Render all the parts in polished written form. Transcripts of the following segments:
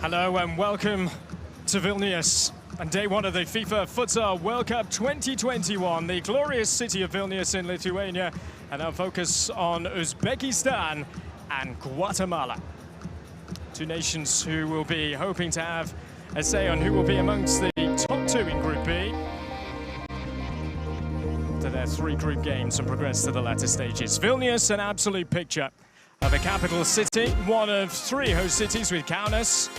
Hello and welcome to Vilnius on day one of the FIFA Futsal World Cup 2021. The glorious city of Vilnius in Lithuania, and our focus on Uzbekistan and Guatemala. Two nations who will be hoping to have a say on who will be amongst the top two in Group B to their three group games and progress to the latter stages. Vilnius, an absolute picture of a capital city, one of three host cities with Kaunas,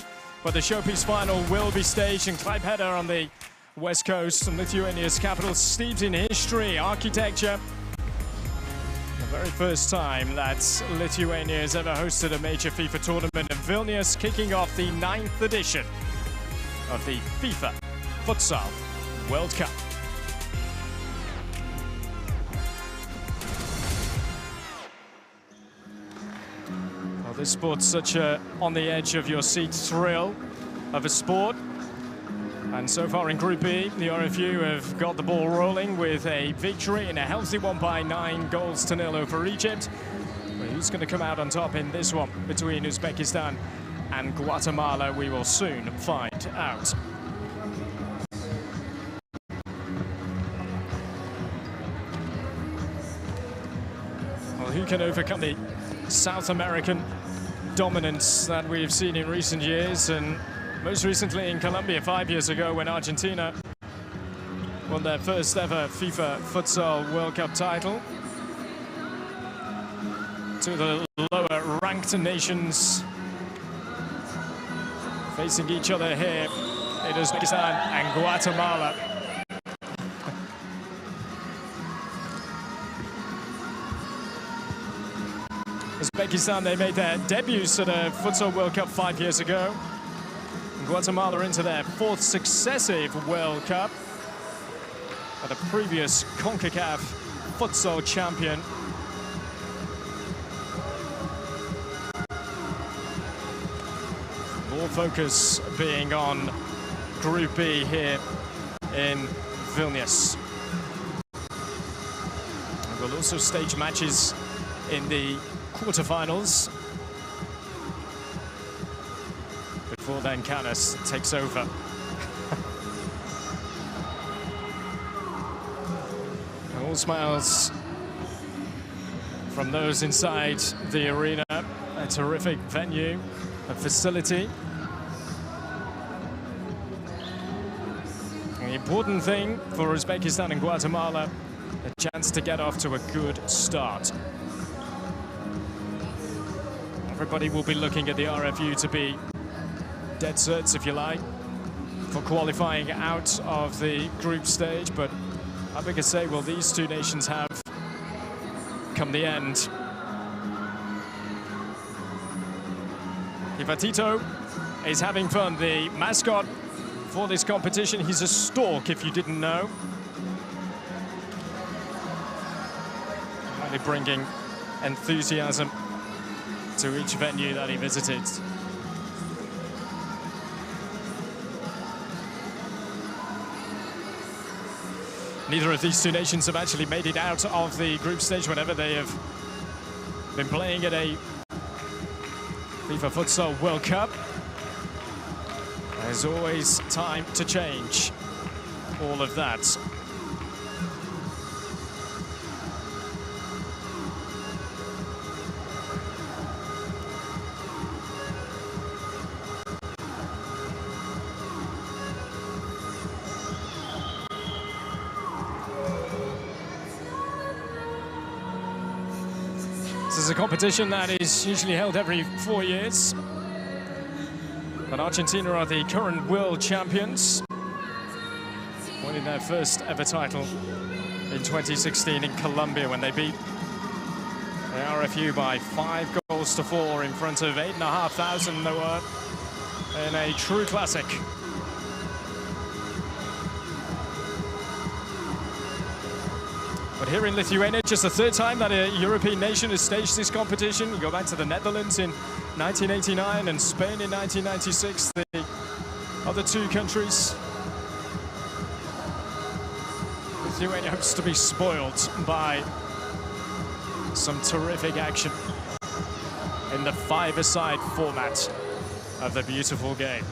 but the showpiece final will be staged in Klaipėda on the west coast, and Lithuania's capital steeped in history, architecture. The very first time that Lithuania has ever hosted a major FIFA tournament, and Vilnius kicking off the 9th edition of the FIFA Futsal World Cup. Well, this sport's such a on-the-edge-of-your-seat thrill of a sport. And so far in Group B, the RFU have got the ball rolling with a victory in a healthy one by 9-0 over Egypt. But who's going to come out on top in this one between Uzbekistan and Guatemala? We will soon find out. Well, who can overcome the South American dominance that we've seen in recent years, and most recently in Colombia 5 years ago when Argentina won their first ever FIFA Futsal World Cup title. To the lower ranked nations facing each other here in Uzbekistan and Guatemala. Uzbekistan, they made their debuts at a Futsal World Cup 5 years ago. Guatemala into their 4th successive World Cup. The previous CONCACAF Futsal champion. More focus being on Group B here in Vilnius. And we'll also stage matches in the quarterfinals. Before then, Kaunas takes over. All smiles from those inside the arena. A terrific venue, a facility. The important thing for Uzbekistan and Guatemala, a chance to get off to a good start. Everybody will be looking at the RFU to be dead certs, if you like, for qualifying out of the group stage, but how big a say will these two nations have come the end? Ivatito is having fun. The mascot for this competition, he's a stork, if you didn't know. Really bringing enthusiasm to each venue that he visited. Neither of these two nations have actually made it out of the group stage whenever they have been playing at a FIFA Futsal World Cup. There's always time to change all of that. This is a competition that is usually held every 4 years. But Argentina are the current world champions, winning their first ever title in 2016 in Colombia when they beat the RFU by 5-4 in front of 8,500 there were in a true classic. But here in Lithuania, just the 3rd time that a European nation has staged this competition. You go back to the Netherlands in 1989 and Spain in 1996, the other two countries. Lithuania hopes to be spoiled by some terrific action in the 5-a-side format. of the beautiful game.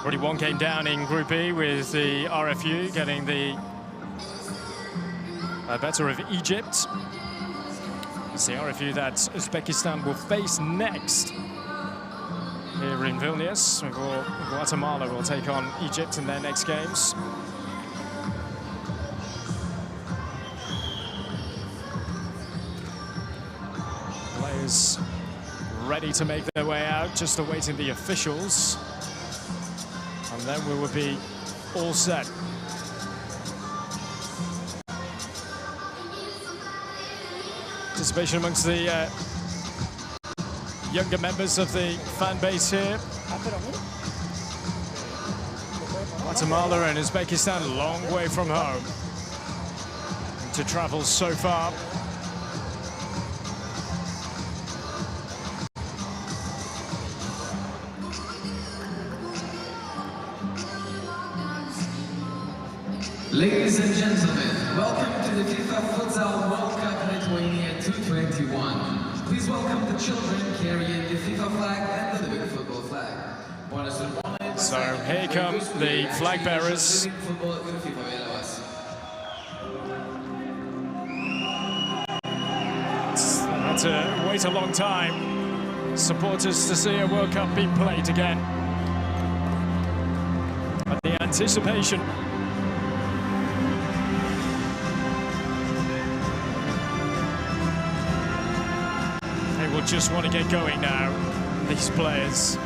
Already one game down in Group E with the RFU getting the better of Egypt. It's the RFU that Uzbekistan will face next here in Vilnius. Guatemala will take on Egypt in their next games. Players ready to make their way out, just awaiting the officials. And then we will be all set. Participation amongst the younger members of the fan base here. Guatemala and Uzbekistan, a long way from home to travel so far. Ladies and gentlemen, welcome to the FIFA Futsal World Cup Lithuania 2021. Please welcome the children carrying the FIFA flag and the big football flag. So here come the flag bearers. Had to wait a long time. Supporters to see a World Cup being played again. But the anticipation. Will just want to get going now. These players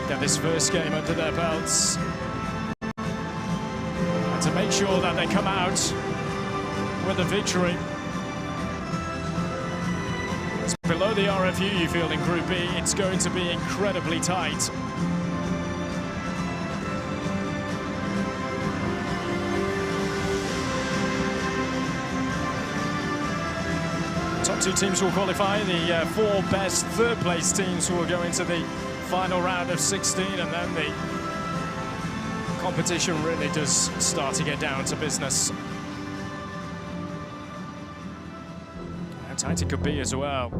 get this first game under their belts and to make sure that they come out with a victory. It's below the RFU you feel in Group B. It's going to be incredibly tight. Top two teams will qualify. The four best third-place teams will go into the final round of 16, and then the competition really does start to get down to business. How tight it could be as well.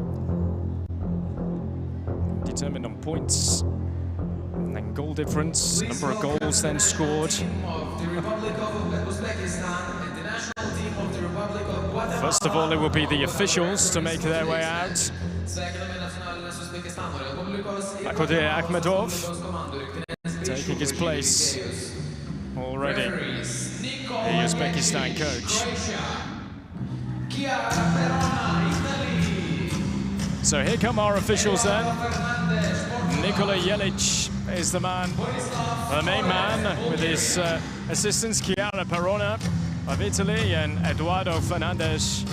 Determined on points, and then goal difference, number of goals then scored. First of all, it will be the officials to make their way out. Verde-Amarela taking his place already, the Uzbekistan coach. So here come our officials then. Nikola Jelic is the main man, with his assistants Chiara Perona of Italy and Eduardo Fernandes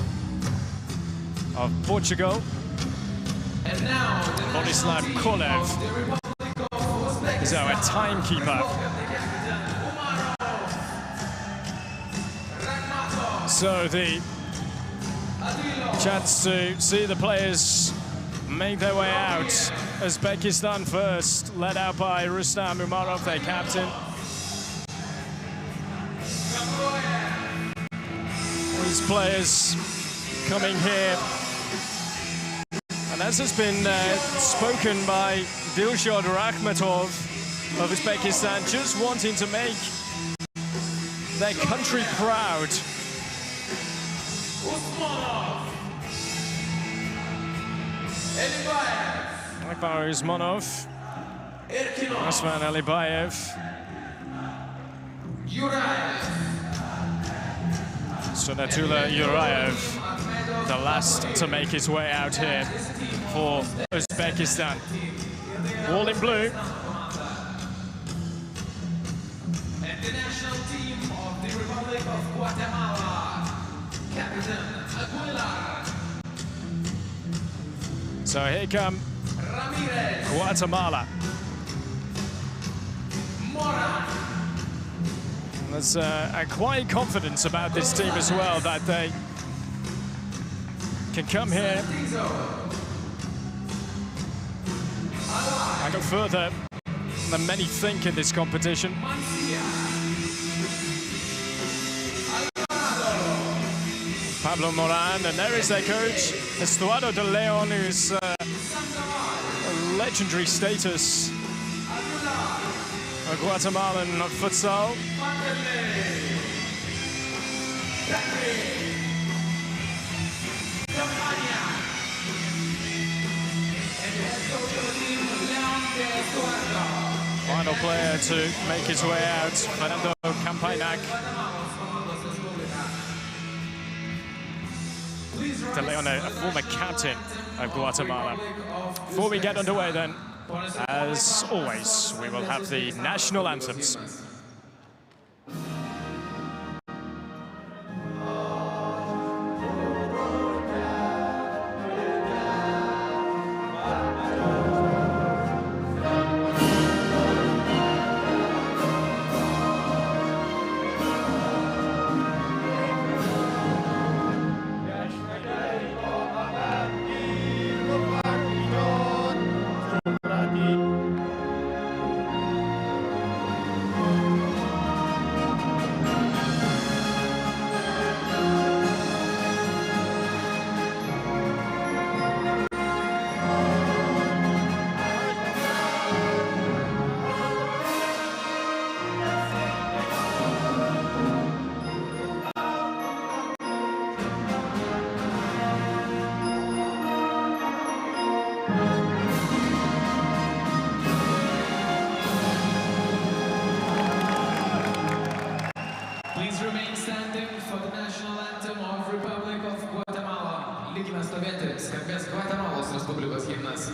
of Portugal. And now Borislav Kolev is our timekeeper. So the chance to see the players make their way out. Uzbekistan first, led out by Rustam Umarov, their captain. These players coming here, and as has been spoken by Dilshad Rakhmatov of Uzbekistan, just wanting to make their country proud. Akbar Usmanov, Osman Alibayev, Sunatullah Urayev, the last to make his way out here for Uzbekistan. All in blue. And the national team of the Republic of Guatemala, Captain Aguilar. So here come Guatemala. There's a quiet confidence about this team as well, that they can come here and go further than many think in this competition. Pablo Moran, and there is their coach, Estuardo de Leon, who's a legendary status of Guatemalan futsal. Final player to make his way out, Fernando Campainak. De Leon, a former captain of Guatemala. Before we get underway then, as always, we will have the national anthems. Guatemalos Respublikos himnas.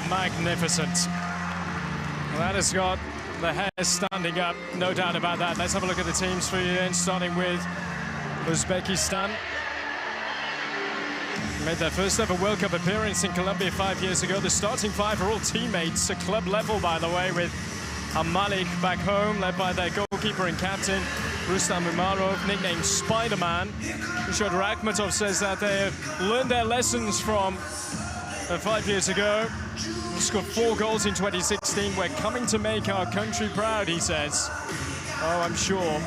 Magnificent. That has got the hair standing up, no doubt about that. Let's have a look at the teams for you then, starting with Uzbekistan. Made their first ever World Cup appearance in Colombia 5 years ago. The starting five are all teammates at club level, by the way, with Malik back home, led by their goalkeeper and captain, Rustam Umarov, nicknamed Spider-Man. Rishad Rakhmatov says that they have learned their lessons from 5 years ago. Scored 4 goals in 2016. We're coming to make our country proud, he says. Oh, I'm sure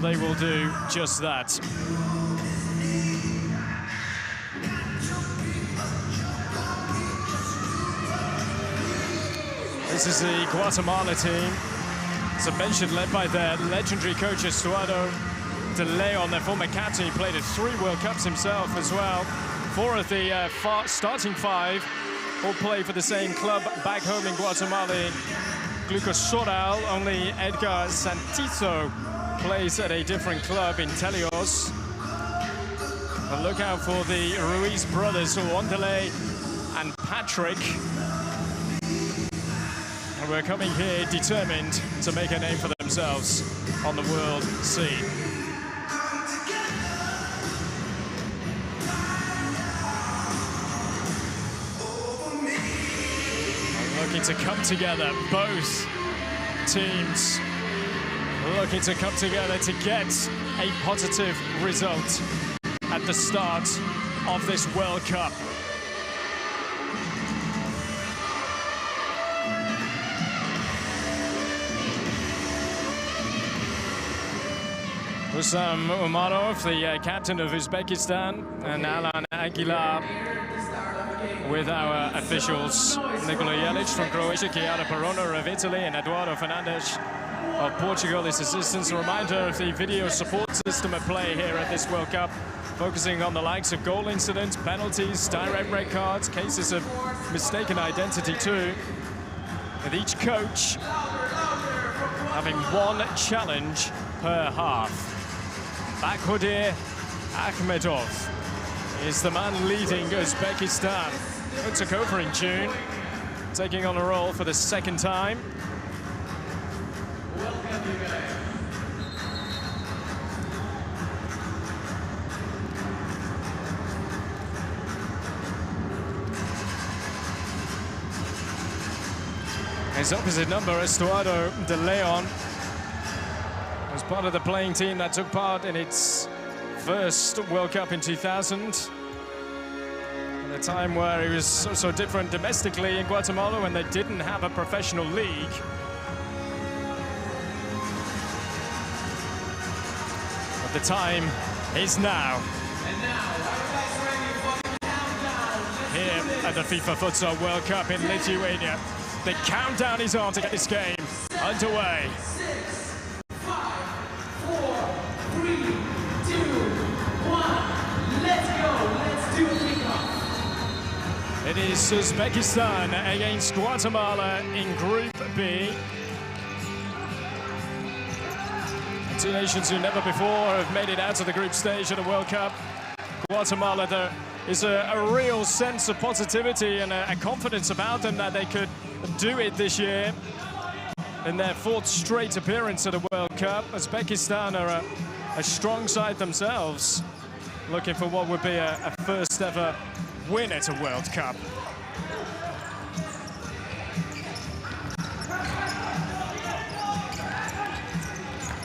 they will do just that. This is the Guatemala team. As I mentioned, led by their legendary coach, Estuardo de Leon, their former captain. He played at 3 World Cups himself as well. 4 of the starting 5 all play for the same club back home in Guatemala, Glucosoral. Only Edgar Santizo plays at a different club in Telios. But look out for the Ruiz brothers, Wandele and Patrick. And we're coming here determined to make a name for themselves on the world scene. Looking to come together, both teams looking to come together to get a positive result at the start of this World Cup. Rustam Umarov, the captain of Uzbekistan, and Alan Aguilar with our officials. Nikola Jelic from Croatia, Chiara Perona of Italy, and Eduardo Fernandes of Portugal is assistants. A reminder of the video support system at play here at this World Cup, focusing on the likes of goal incidents, penalties, direct red cards, cases of mistaken identity too, with each coach having one challenge per half. Bakhoudir Akhmedov is the man leading Uzbekistan, who took over in June, taking on a role for the second time. His opposite number, Estuardo de Leon, was part of the playing team that took part in its first World Cup in 2000. At a time where it was so different domestically in Guatemala when they didn't have a professional league. But the time is now. And now, Here at the FIFA Futsal World Cup in Lithuania. The countdown is on to get this game underway. 6, 5, 4, 3, 2, 1. Let's go. Let's do kickoff. It is Uzbekistan against Guatemala in Group B. Two nations who never before have made it out to the group stage of the World Cup. Guatemala, there is a real sense of positivity and a confidence about them that they could do it this year in their fourth straight appearance at the World Cup. Uzbekistan are a strong side themselves, looking for what would be a first ever win at a World Cup.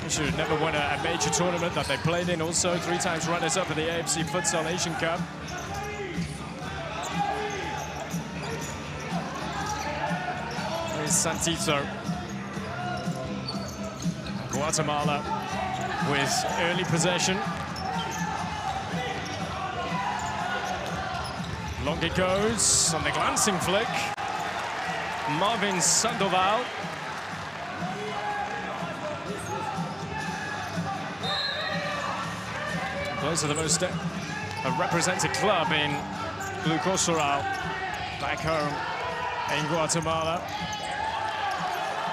They should never won a major tournament that they played in. Also, 3 times runners-up at the AFC Futsal Asian Cup. Here's Santito. Guatemala with early possession. Long it goes on the glancing flick. Marvin Sandoval. Plays for the most represented club in Glucosoral, back home in Guatemala.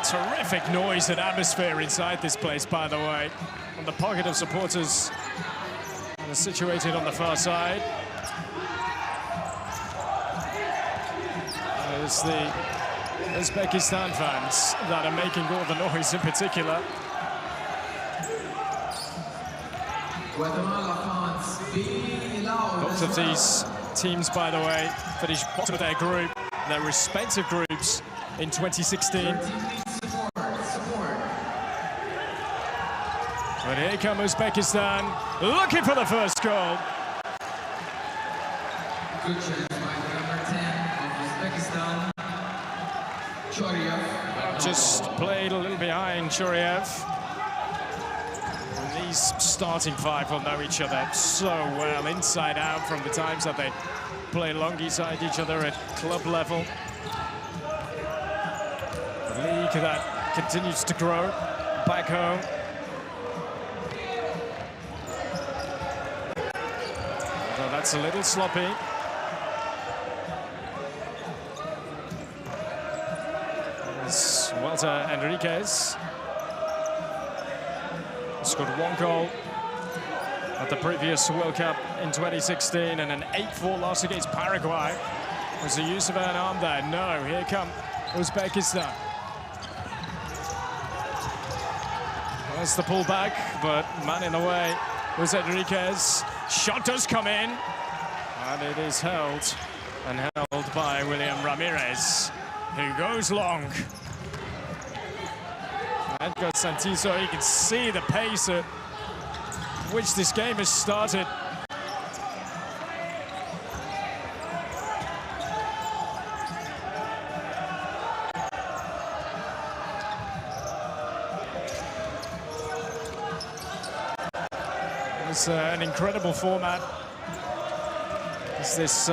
Terrific noise and atmosphere inside this place, by the way. And the pocket of supporters are situated on the far side. There's the Uzbekistan fans that are making all the noise in particular. Guatemala fans, be loud. Both of these teams, by the way, finished bottom of their group, their respective groups in 2016. But here come Uzbekistan, looking for the first goal. Good chance by number 10 of Uzbekistan, Choriev. Just played a little behind Choriev. And these starting 5 will know each other so well, inside out, from the times that they play alongside each other at club level. A league that continues to grow back home. Although that's a little sloppy. There's Walter Enriquez. Scored 1 goal at the previous World Cup in 2016 and an 8-4 loss against Paraguay. Was the use of an arm there? No, here come Uzbekistan. That's the pullback, but man in the way was Enriquez. Shot does come in, and it is held by William Ramirez, who goes long. Edgar Santizo, you can see the pace at which this game has started. It's an incredible format. It's this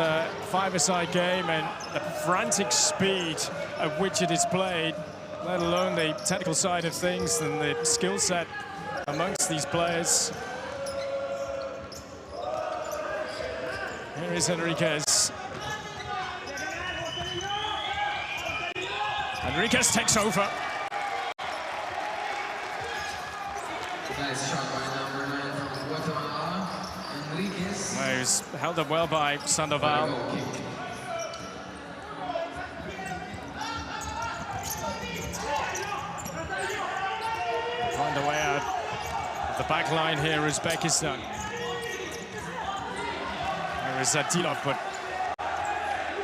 five-a-side game, and the frantic speed at which it is played, let alone the technical side of things and the skill set amongst these players. Here is Enriquez. Enriquez takes over. Nice shot by number 9 from Guatemala, Enriquez. Well, he was held up well by Sandoval. Find a way out of the back line here, Uzbekistan. There is Zadilov, but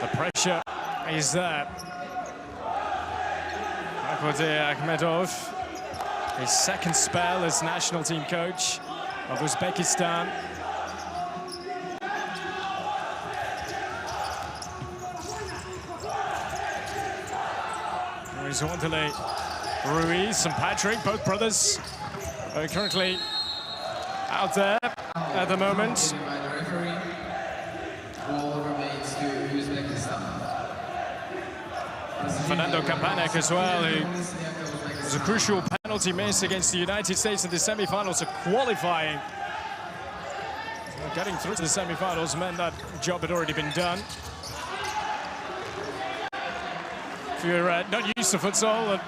the pressure is there. Akhmedov, Akhmedov, his second spell as national team coach of Uzbekistan. There is Wanderlei, Ruiz and Patrick, both brothers, are currently out there at the moment. Fernando Kampanek as well, who was a crucial penalty miss against the United States in the semi-finals of qualifying. Getting through to the semi-finals meant that job had already been done. If you're not used to futsal,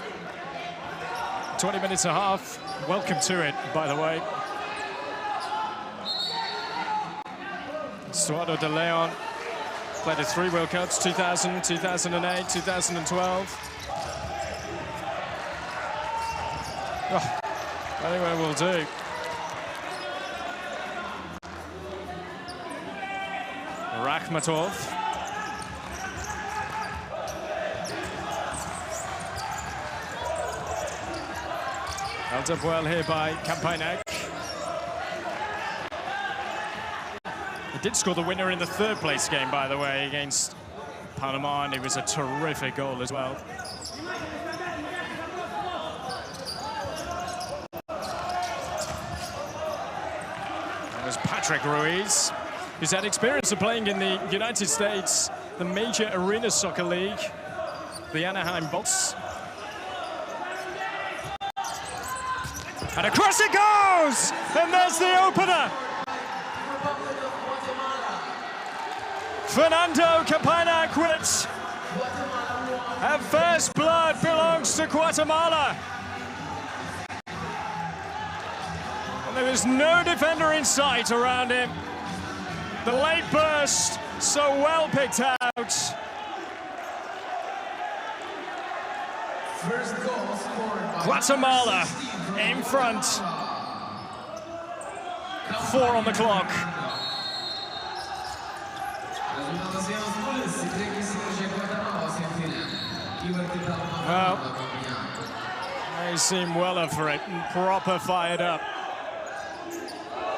20 minutes and a half, welcome to it, by the way. Estuardo de Leon played at 3 World Cups, 2000, 2008, 2012. Oh, anyway, will do. Rakhmatov. Held up well here by Kampanek. He did score the winner in the third place game, by the way, against Panama, and it was a terrific goal as well. That was Patrick Ruiz, who's had experience of playing in the United States, the major arena soccer league, the Anaheim Box. And across it goes! And there's the opener! Fernando Kampanek, which at first blood belongs to Guatemala. And there was no defender in sight around him. The late burst, so well picked out. First goal scored by Guatemala in front. 4 on the clock. Well, they seem well up for it, proper fired up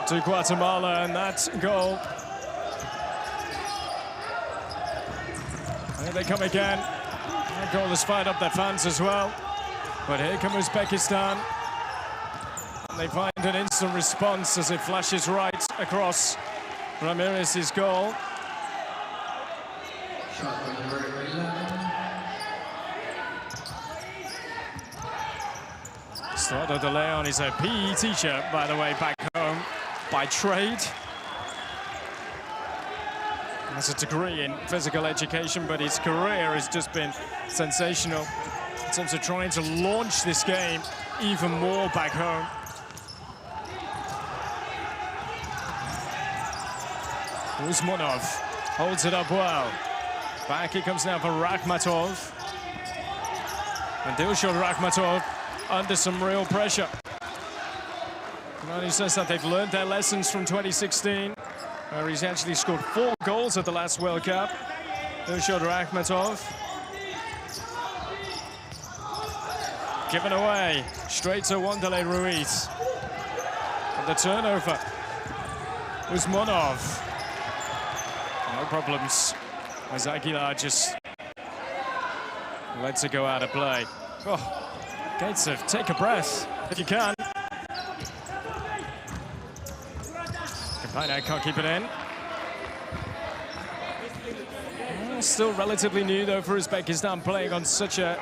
to Guatemala, and that goal. Here they come again. That goal has fired up their fans as well. But here comes Uzbekistan. And they find an instant response as it flashes right across Ramirez's goal. Shot by number 11. Estuardo de Leon is a PE teacher, by the way, back home by trade. Has a degree in physical education, but his career has just been sensational in terms of trying to launch this game even more back home. Uzmonov holds it up well. Back he comes now for Rakhmatov. And Dilshad Rakhmatov under some real pressure. He says that they've learned their lessons from 2016, where he's actually scored 4 goals at the last World Cup. Dilshad Rakhmatov. Given away, straight to Wanderlei Ruiz. And the turnover. Uzmonov. No problems. As Aguilar just lets it go out of play. Oh, Gaitsev, take a breath if you can. Kapaina can't keep it in. Still relatively new though for Uzbekistan, playing on such a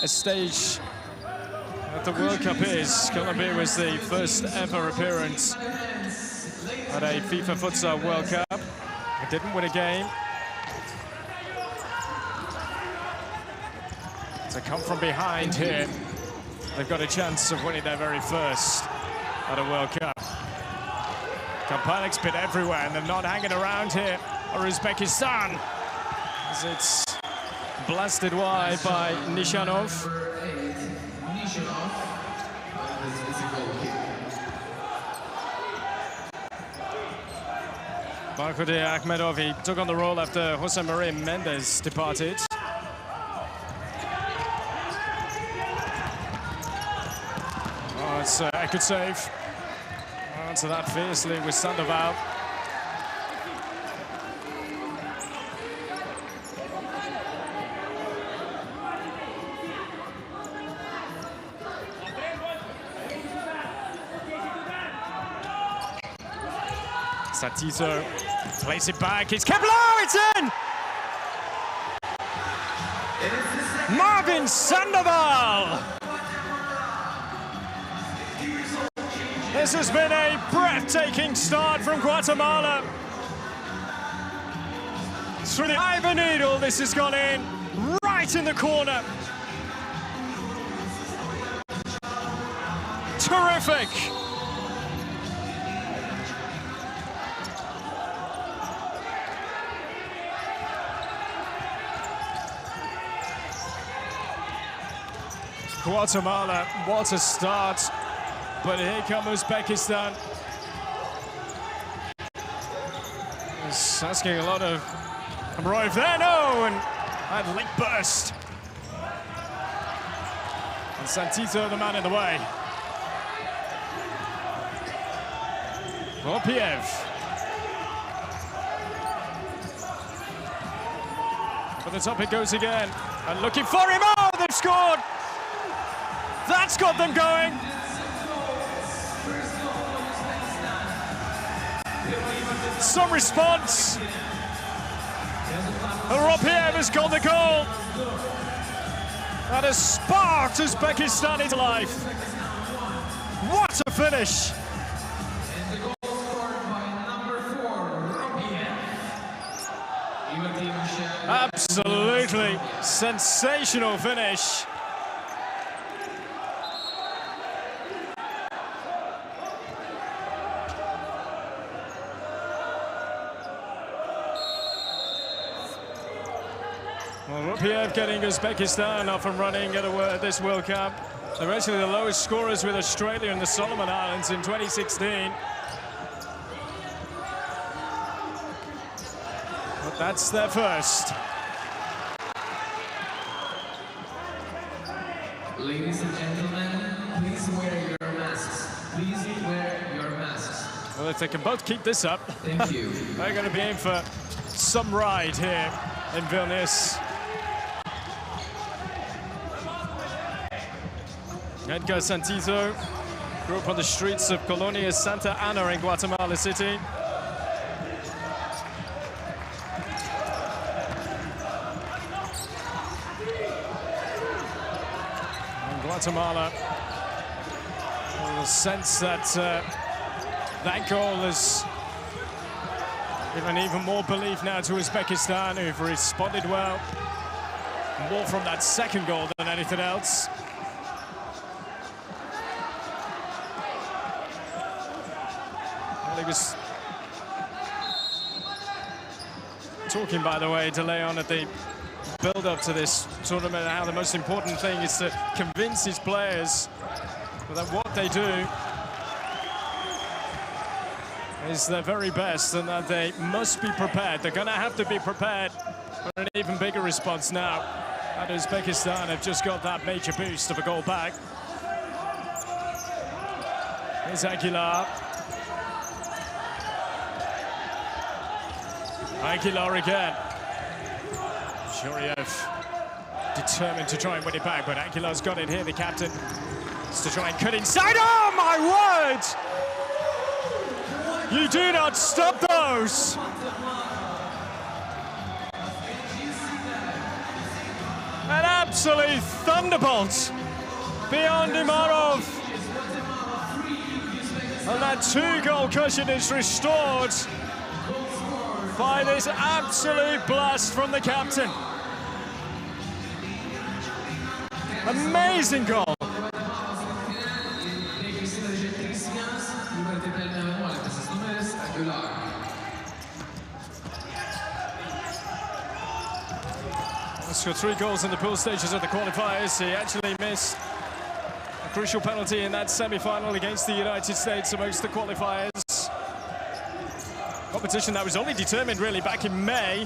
stage that the World Cup is. Colombia was the first ever appearance at a FIFA Futsal World Cup. It didn't win a game. To come from behind here, they've got a chance of winning their very first at a World Cup. Kapanik's been everywhere, and they're not hanging around here, or Uzbekistan, as it's blasted wide by Nishanov. Barkhudir Akhmedov, he took on the role after Jose Maria Mendes departed. It's a good save. Answer that fiercely with Sandoval. Satito plays it back. It's kept low. It's in. Marvin Sandoval. This has been a breathtaking start from Guatemala. Through the eye of a needle, this has gone in, right in the corner. Terrific. Guatemala, what a start. But here comes Uzbekistan. He's asking a lot of Amroev there, no, and that late burst. And Santito, the man in the way. Ropiev. For the top it goes again. And looking for him, oh, they've scored! That's got them going. Some response. Ropiev has got the goal. That has sparked Uzbekistan into life. What a finish. And the goal scored by number 4, Ropiev. Absolutely sensational finish. Well, Ropiev getting Uzbekistan off and running at this World Cup. They're actually the lowest scorers with Australia and the Solomon Islands in 2016. But that's their first. Ladies and gentlemen, please wear your masks. Please wear your masks. Well, if they can both keep this up, Thank you. they're going to be in for some ride here in Vilnius. Edgar Santito grew up on the streets of Colonia Santa Ana in Guatemala City. In Guatemala, a sense that that goal has given even more belief now to Uzbekistan, who've responded well. More from that second goal than anything else. He was Talking, by the way, De Leon at the build-up to this tournament, how the most important thing is to convince his players that what they do is their very best and that they must be prepared. They're going to have to be prepared for an even bigger response now. And Uzbekistan have just got that major boost of a goal back. Here's Aguilar. Aguilar again. Shuriev determined to try and win it back, but Aguilar's got it here, the captain. Is to try and cut inside. Oh, my word! You do not stop those! An absolute thunderbolt beyond Imarov. And that two-goal cushion is restored by this absolute blast from the captain. Amazing goal. He scored 3 goals in the pool stages of the qualifiers. He actually missed a crucial penalty in that semi-final against the United States amongst the qualifiers. Competition that was only determined really back in May.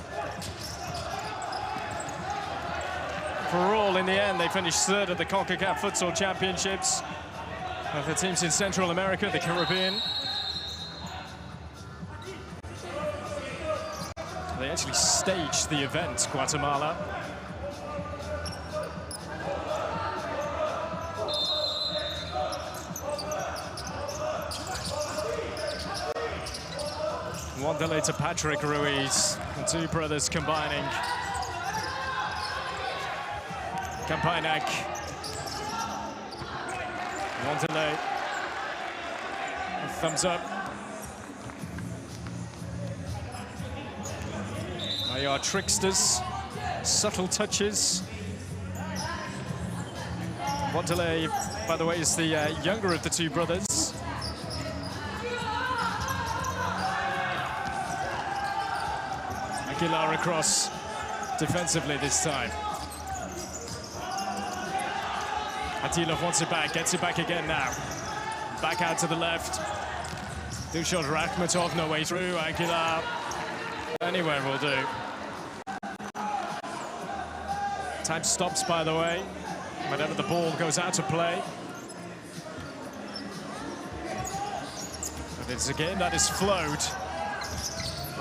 For all, in the end, they finished 3rd at the CONCACAF Futsal Championships of the teams in Central America, the Caribbean. They actually staged the event, Guatemala. One delay to Patrick Ruiz, the two brothers combining. Kampainak. One delay. A thumbs up. They are tricksters, subtle touches. One delay, by the way, is the younger of the two brothers. Aguilar across defensively this time. Atilov wants it back, gets it back again now. Back out to the left. Dushot Rakhmatov, no way through. Aguilar, anywhere will do. Time stops, by the way, whenever the ball goes out of play. But it's a game that has flowed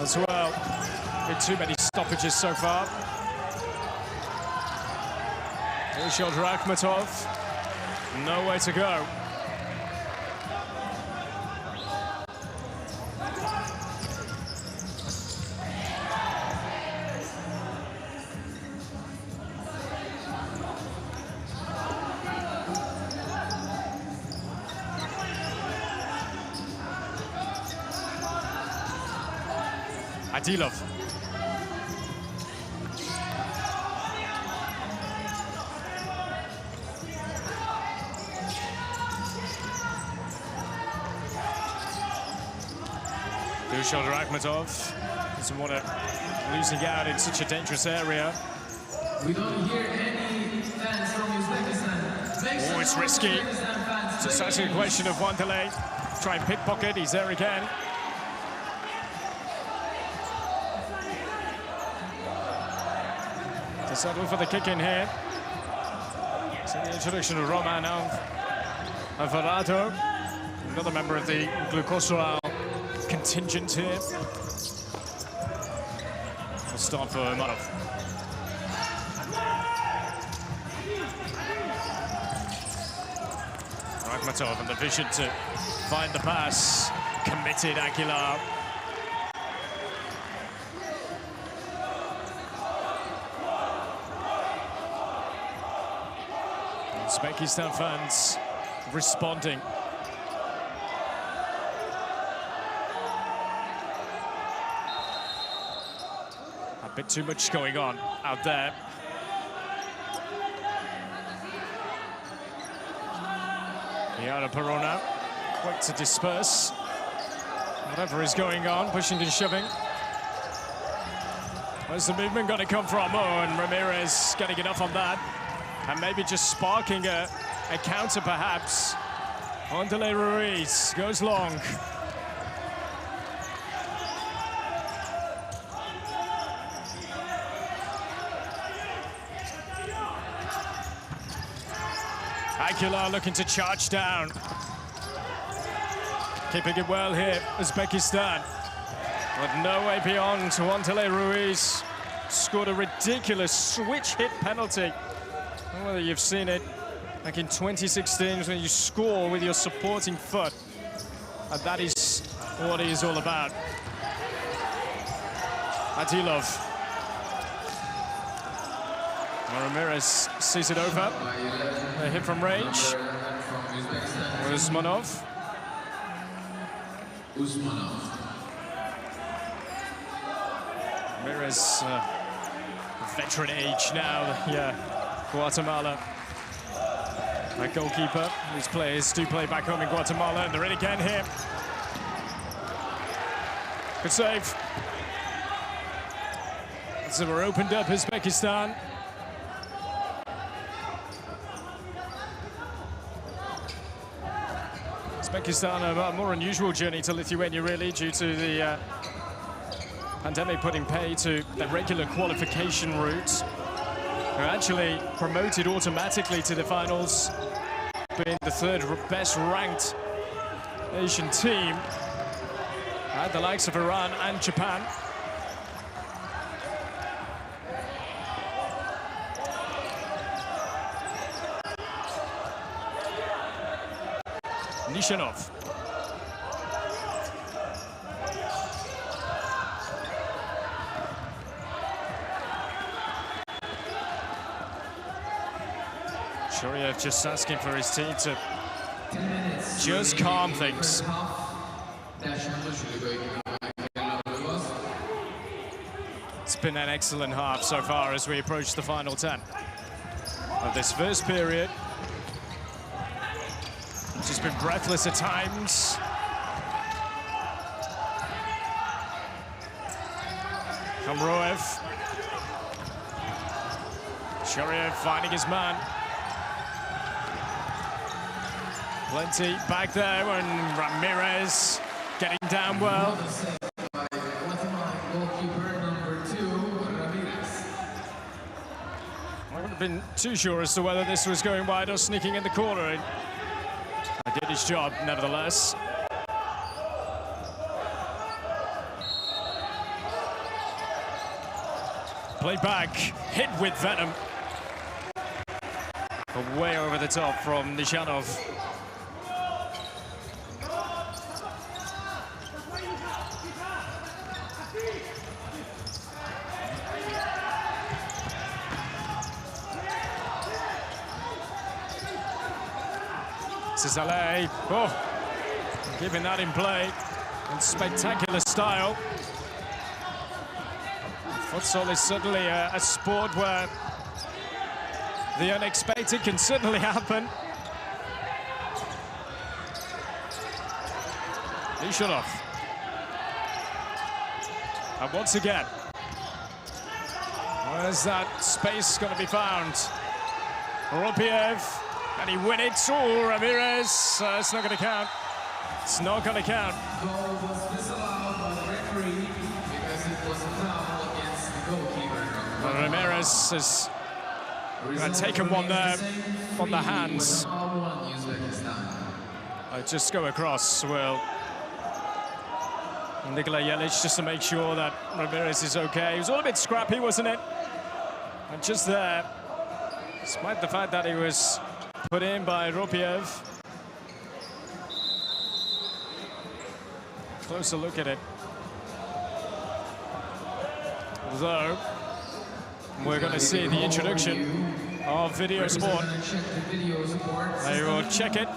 as well. With too many stoppages so far. Dushot Rakhmatov, nowhere to go. Adilov. Dushot Rakhmatov doesn't want to losing out in such a dangerous area. We don't hear any fans from Uzbekistan. Oh, it's risky. It's just actually a question of one delay. Try and pickpocket, he's there again. To settle for the kick in here. So the introduction of Roman Alvarado, another member of the Glucosoral contingent here. We'll start for Imarov. Rakhmatov and the vision to find the pass. Committed Aguilar. Uzbekistan fans responding. A bit too much going on out there. Yara Perona, quick to disperse whatever is going on, pushing and shoving. Where's the movement going to come from? Oh, and Ramirez getting enough on that. And maybe just sparking a counter, perhaps. Wanderlei Ruiz goes long. Aguilar looking to charge down. Keeping it well here, Uzbekistan. But no way beyond. Wanderlei Ruiz scored a ridiculous switch hit penalty. I don't know whether you've seen it. Like in 2016, when you score with your supporting foot. And that is what it is all about. Adilov. Ramirez sees it over. A hit from range. Usmanov. Ramirez, veteran age now. Yeah, Guatemala. A goalkeeper. These players do play back home in Guatemala, and they're in again here. Good save. So we're opened up Uzbekistan. Uzbekistan, a more unusual journey to Lithuania, really, due to the pandemic putting pay to the regular qualification route. They're actually promoted automatically to the finals, being the third best ranked Asian team, at the likes of Iran and Japan. Nishanov. Shoryev just asking for his team to just calm things. It's been an excellent half so far as we approach the final 10 of this first period. It's just been breathless at times. Kamroev. Shoryev finding his man. Plenty back there, and Ramirez getting down well. I wouldn't have been too sure as to whether this was going wide or sneaking in the corner. I did his job, nevertheless. Play back, hit with venom. Way over the top from Nishanov. Cizale, keeping that in play in spectacular style. Futsal is certainly a sport where the unexpected can certainly happen. Nishanov. And once again, where's that space going to be found? Ropiev. And he win it. Oh, Ramirez. It's not going to count. It's not going to count. Goal was disallowed by the referee because it was a foul against the goalkeeper. Well, Ramirez has taken one there on the hands. Just go across, well. Nikola Jelic just to make sure that Ramirez is okay. He was all a bit scrappy, wasn't it? And just there, despite the fact that he was put in by Ropiev. Closer look at it. Although, we're going to see the introduction of video support. They will check it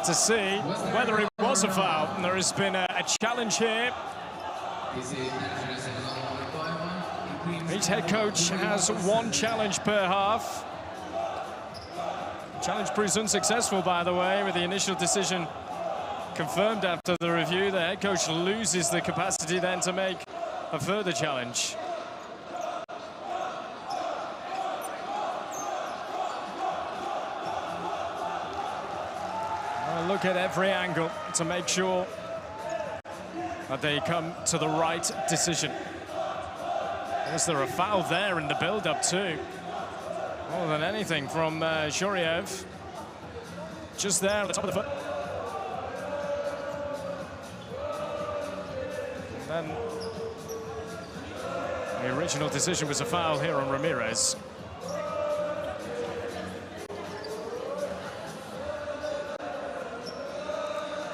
to see whether it was a foul. And there has been a challenge here. Each head coach has one challenge per half. Challenge proves unsuccessful, by the way, with the initial decision confirmed after the review. The head coach loses the capacity then to make a further challenge. look at every angle to make sure that they come to the right decision. Was there a foul there in the build-up too? More than anything from Shoryev. Just there at the top of the foot. And then the original decision was a foul here on Ramirez.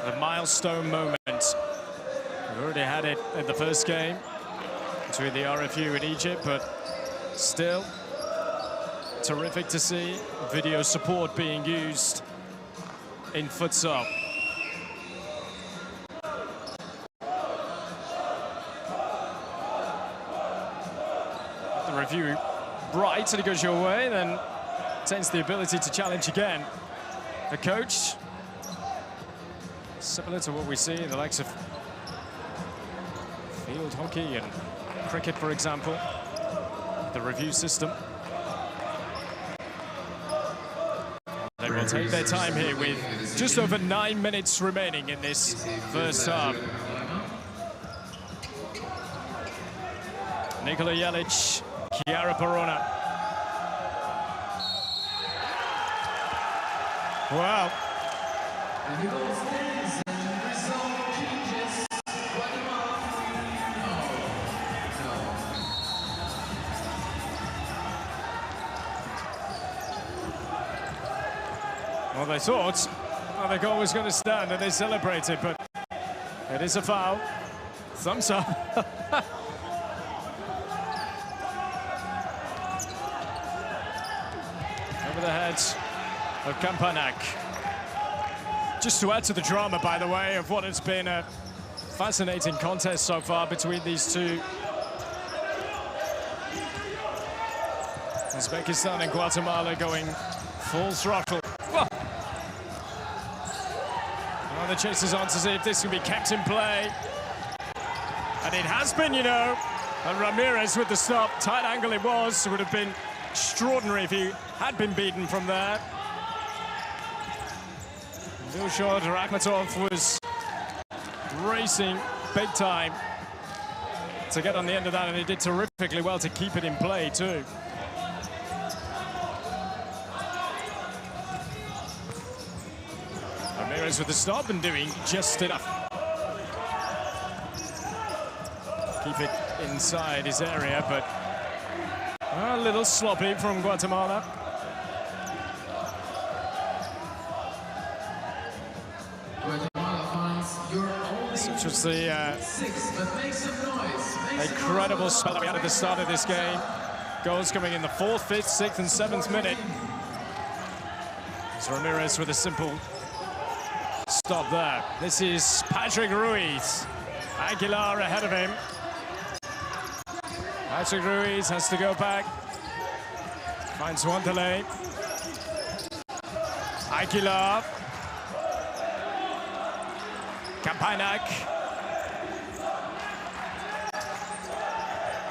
The milestone moment. We've already had it in the first game between the RFU and Egypt, but still terrific to see video support being used in futsal. The review bright and it goes your way, then takes the ability to challenge again. The coach, similar to what we see in the likes of field hockey and cricket, for example, the review system. They will take their time here with just over 9 minutes remaining in this first half. Nikola Jelic, Chiara Perona. Wow. Well, they thought the goal was going to stand and they celebrated, but it is a foul. Thumbs up. Over the head of Kampanak. Just to add to the drama, by the way, of what has been a fascinating contest so far between these two. Uzbekistan and Guatemala going full throttle. Well, the chase is on to see if this can be kept in play. And it has been, you know. And Ramirez with the stop. Tight angle it was. It would have been extraordinary if he had been beaten from there. Dilshad Rakhmatov was racing big time to get on the end of that, and he did terrifically well to keep it in play too. Ramirez with the stop and doing just enough. Keep it inside his area, but a little sloppy from Guatemala. Such was the incredible spell that we had at the start of this game. Goals coming in the 4th, 5th, 6th and 7th minute. It's Ramirez with a simple stop there. This is Patrick Ruiz. Aguilar ahead of him. Patrick Ruiz has to go back. Finds Wanderlei. Aguilar. Kampanak.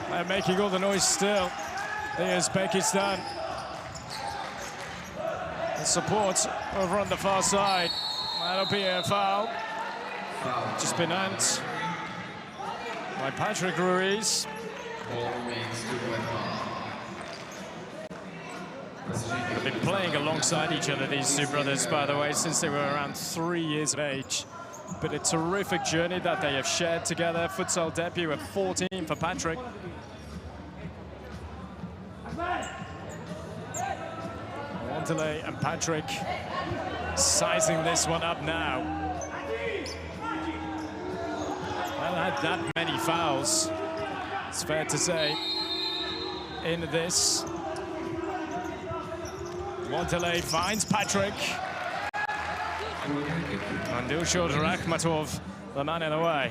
They're making all the noise still. There's Uzbekistan. The support over on the far side. That'll be a foul. Just been earned by Patrick Ruiz. They've been playing alongside each other, these two brothers, by the way, since they were around 3 years of age. But a terrific journey that they have shared together. Futsal debut at 14 for Patrick. Wanderlei and Patrick sizing this one up now. Well, had that many fouls, it's fair to say, in this. Wanderlei finds Patrick. And Dilshad Rakhmatov, the man in the way.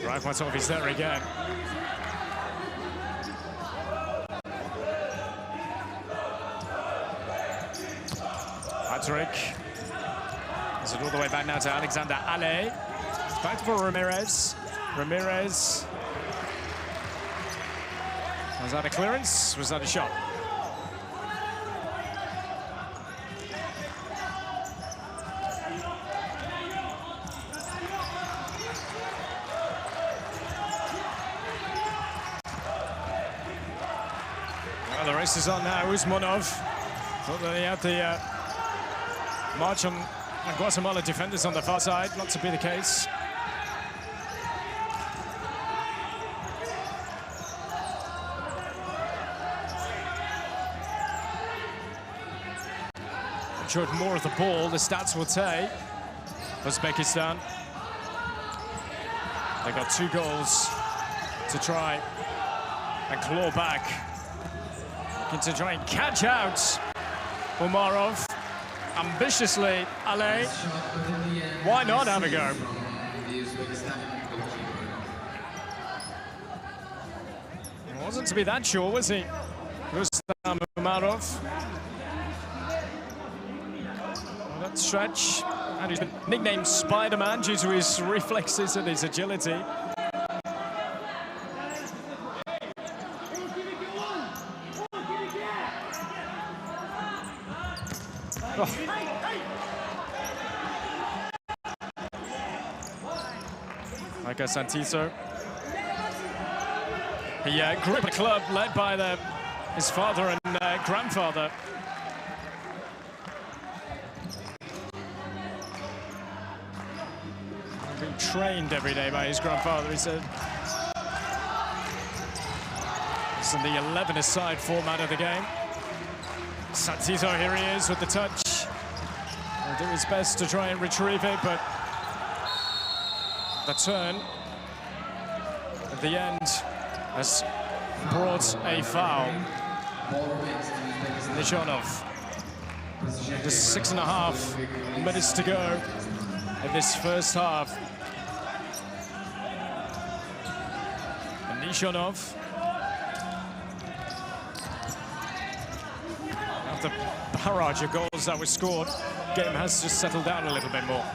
Rakhmatov is there again. Patrick. Is it all the way back now to Alexander Ale. Back for Ramirez. Ramirez. Was that a clearance? Was that a shot? Well, the race is on now. Usmanov thought that he had the march on Guatemala defenders on the far side. Not to be the case. Showed more of the ball, the stats will say. Uzbekistan. They got 2 goals to try and claw back. Looking to try and catch out Umarov. Ambitiously, Ale. Why not have a go? He wasn't to be that sure, was he? Rustam Umarov. That stretch, and he's been nicknamed Spider-Man due to his reflexes and his agility. Oh. Like Santiso. He grew up in a club led by his father and grandfather. Being trained every day by his grandfather, he said. It's in the 11-a-side format of the game. Santiso, here he is with the touch. He'll do his best to try and retrieve it, but the turn at the end has brought a foul. Nishonov. Just 6.5 minutes to go in this first half. And Nishonov, after the barrage of goals that were scored, game has just settled down a little bit more.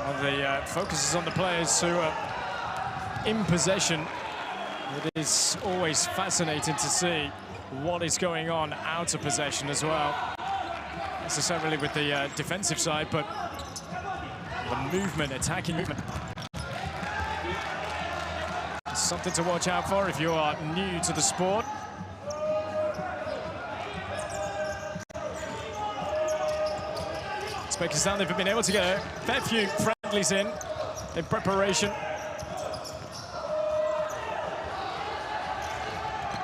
Well, the focus is on the players who are in possession. It is always fascinating to see what is going on out of possession as well. Not necessarily with the defensive side, but the movement, attacking movement. Something to watch out for if you are new to the sport. Uzbekistan, they've been able to get a fair few friendlies in preparation.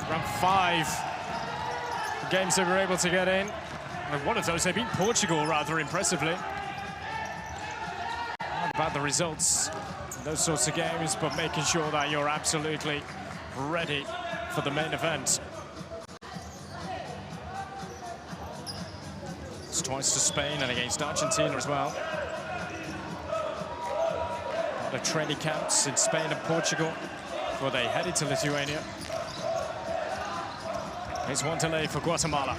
Around 5 games they were able to get in. And one of those, they beat Portugal rather impressively. Not about the results in those sorts of games, but making sure that you're absolutely ready for the main event. It's twice to Spain and against Argentina as well. A lot of training camps in Spain and Portugal before they headed to Lithuania. Here's one delay for Guatemala.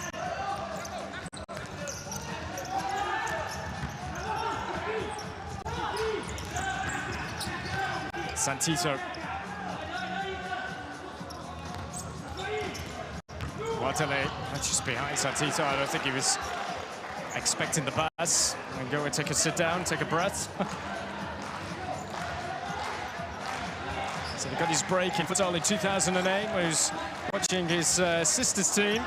Santiso. Guatemala just behind Santiso. I don't think he was expecting the pass. And go and take a sit down, take a breath. So he got his break in futsal in 2008, where he was watching his sister's team.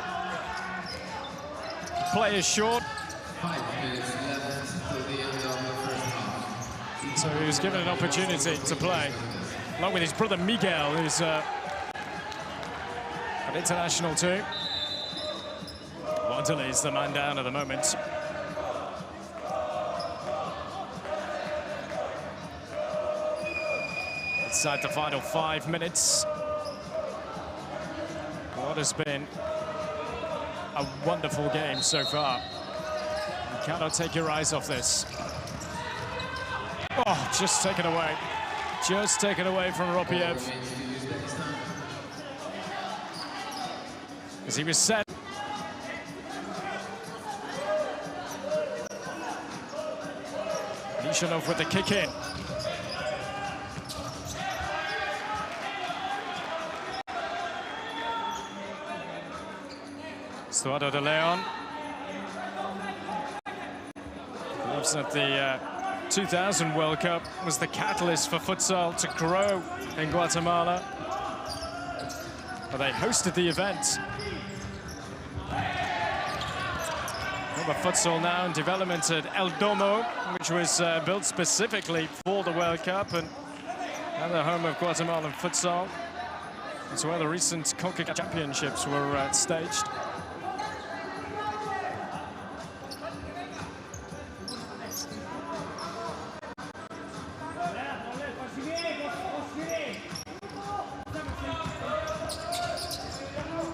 Players short. 5 minutes left till the end of the first half. So he was given an opportunity to play, along with his brother Miguel, who's an international too. Wandele is the man down at the moment. Inside the final 5 minutes. What has been a wonderful game so far. You cannot take your eyes off this. Oh, just taken away. Just taken away from Ropiev. as he was set. Nishanov with the kick in. Stuardo de Leon. Believes that the 2000 World Cup was the catalyst for futsal to grow in Guatemala. But they hosted the event. But futsal now in development at El Domo, which was built specifically for the World Cup, and now the home of Guatemalan futsal. That's where the recent CONCACAF championships were staged.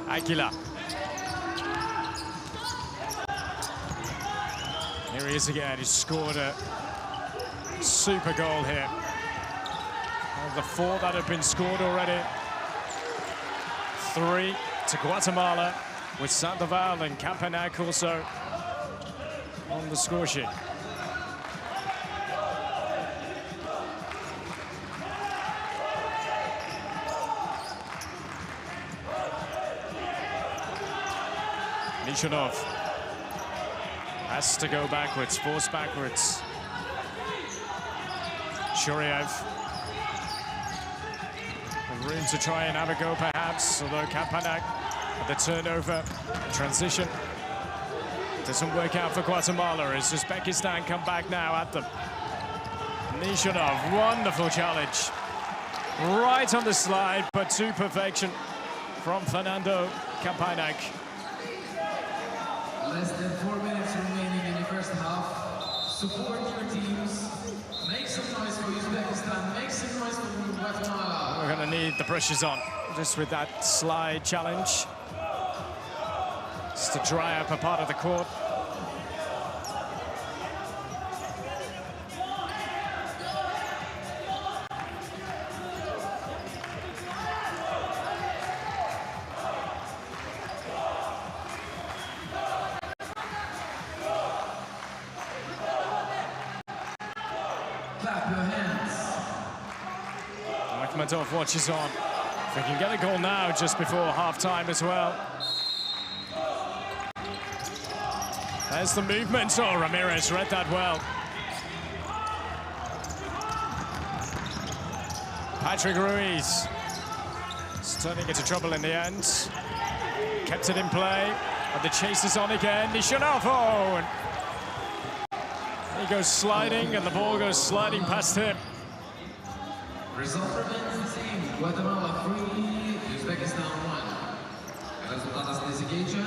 Aguilar. Here he is again. He scored a super goal here. Of the 4 that have been scored already, 3 to Guatemala, with Sandoval and Campanac also on the score sheet. Nishanov has to go backwards, force backwards. Shuriev. Room to try and have a go perhaps, although Campanac at the turnover, transition. Doesn't work out for Guatemala as Uzbekistan come back now at them. Nishanov, wonderful challenge. Right on the slide, but to perfection from Fernando Campanac. Less than 4 minutes remaining in the first half. Support your teams. Make some noise for Uzbekistan. Make some noise for Guatemala. We're going to need the pressures on, just with that slide challenge. Just to dry up a part of the court. Clap your hands. Akhmedov watches on. If we can get a goal now, just before half-time as well. There's the movement. Oh, Ramirez read that well. Patrick Ruiz is turning into trouble in the end. Kept it in play, but the chase is on again. Nishanov, oh, and he goes sliding, and the ball goes sliding past him. Result remains the same. Guatemala 3, Uzbekistan 1. Результат остается Гейча.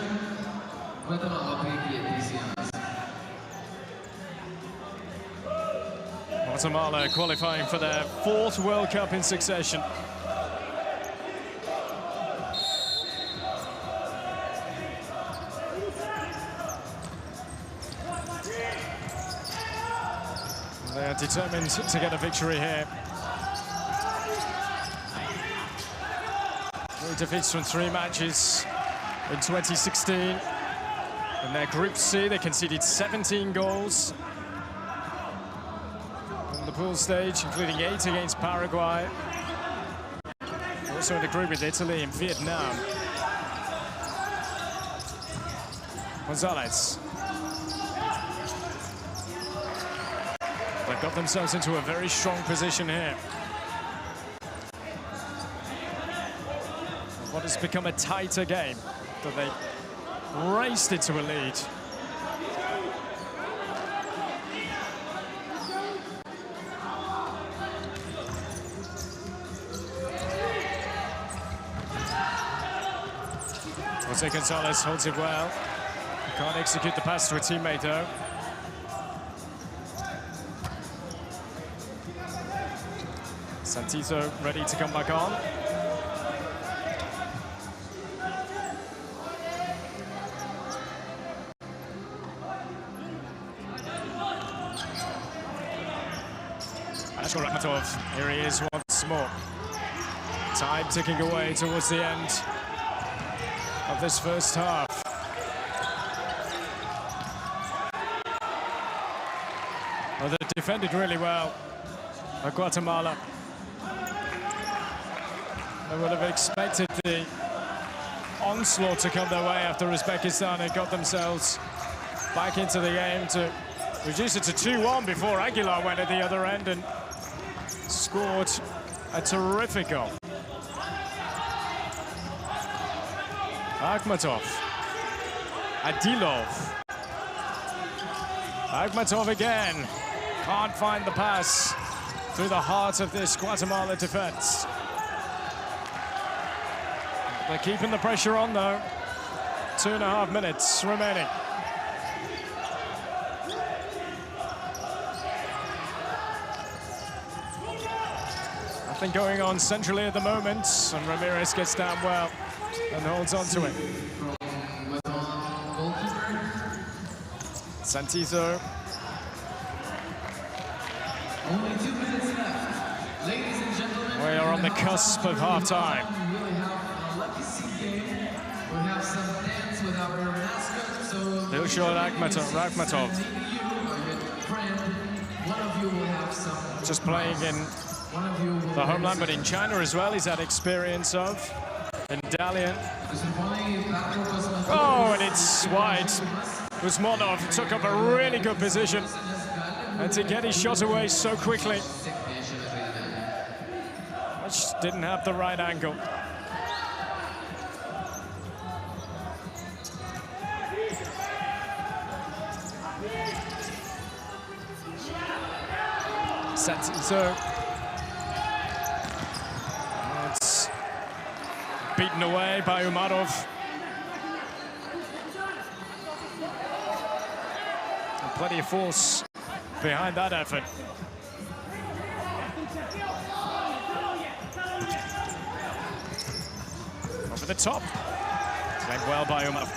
Guatemala приехали. Guatemala qualifying for their 4th World Cup in succession. They are determined to get a victory here. 3 defeats from 3 matches in 2016. In their Group C, they conceded 17 goals on the pool stage, including 8 against Paraguay. Also in the group with Italy and Vietnam. Gonzalez. They've got themselves into a very strong position here. What has become a tighter game, that they raced into a lead. Jose Gonzalez holds it well. Can't execute the pass to a teammate though. Santizo ready to come back on. Rakhmatov, here he is once more. Time ticking away towards the end. of this first half. Well, they defended really well by Guatemala. They would have expected the onslaught to come their way after Uzbekistan had got themselves back into the game to reduce it to 2-1 before Aguilar went at the other end and scored a terrific goal. Akhmatov, Adilov, Akhmatov again, can't find the pass through the heart of this Guatemala defense. They're keeping the pressure on though. 2.5 minutes remaining. Nothing going on centrally at the moment, and Ramirez gets down well and holds on to it. Santizo. Only 2 minutes left. Ladies and gentlemen, we are on the cusp of half-time. We will have a lucky seat game. We'll have some dance with our mascot. So Dilshod Rakhmatov. Maybe you or your friend, one of you will have some. Just playing in the homeland, but in China as well. He's had experience of in Dalian. Oh, and it's wide. Uzmonov took up a really good position, and to get his shot away so quickly, just didn't have the right angle. So it's beaten away by Umarov. And plenty of force behind that effort. Over the top. Played well by Umarov.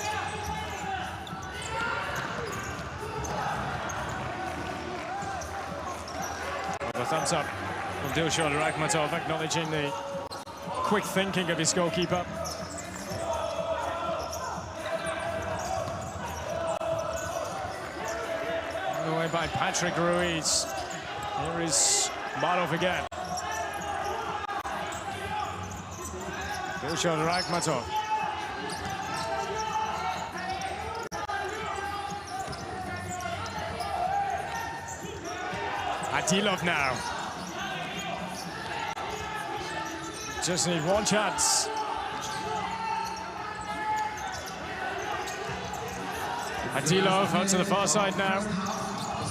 A thumbs up from Dilshod Rakhmatov, acknowledging the quick thinking of his goalkeeper. Away by Patrick Ruiz. Here is Marov again. Dilshod Rakhmatov. Adilov now. Just need one chance. Adilov out to the far side now.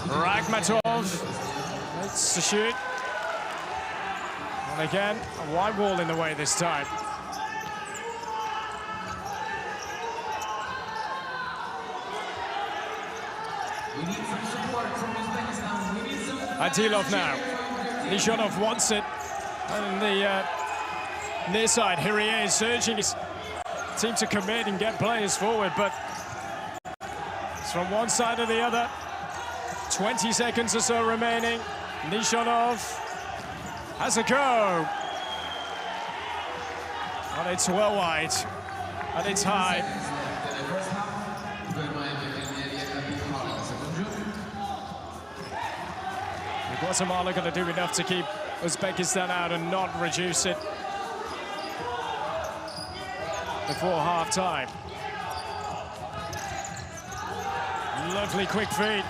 Rakhmatov. It's the shoot. And again, a wide wall in the way this time. We need some support from Uzbekistan. We need some. Adilov now. Nishonov wants it. And the near side, here he is, urging his team to commit and get players forward, but it's from one side or the other. 20 seconds or so remaining. Nishonov has a go. And it's well wide. And it's high. Guatemala going to do enough to keep Uzbekistan out and not reduce it before half-time. Lovely quick feed.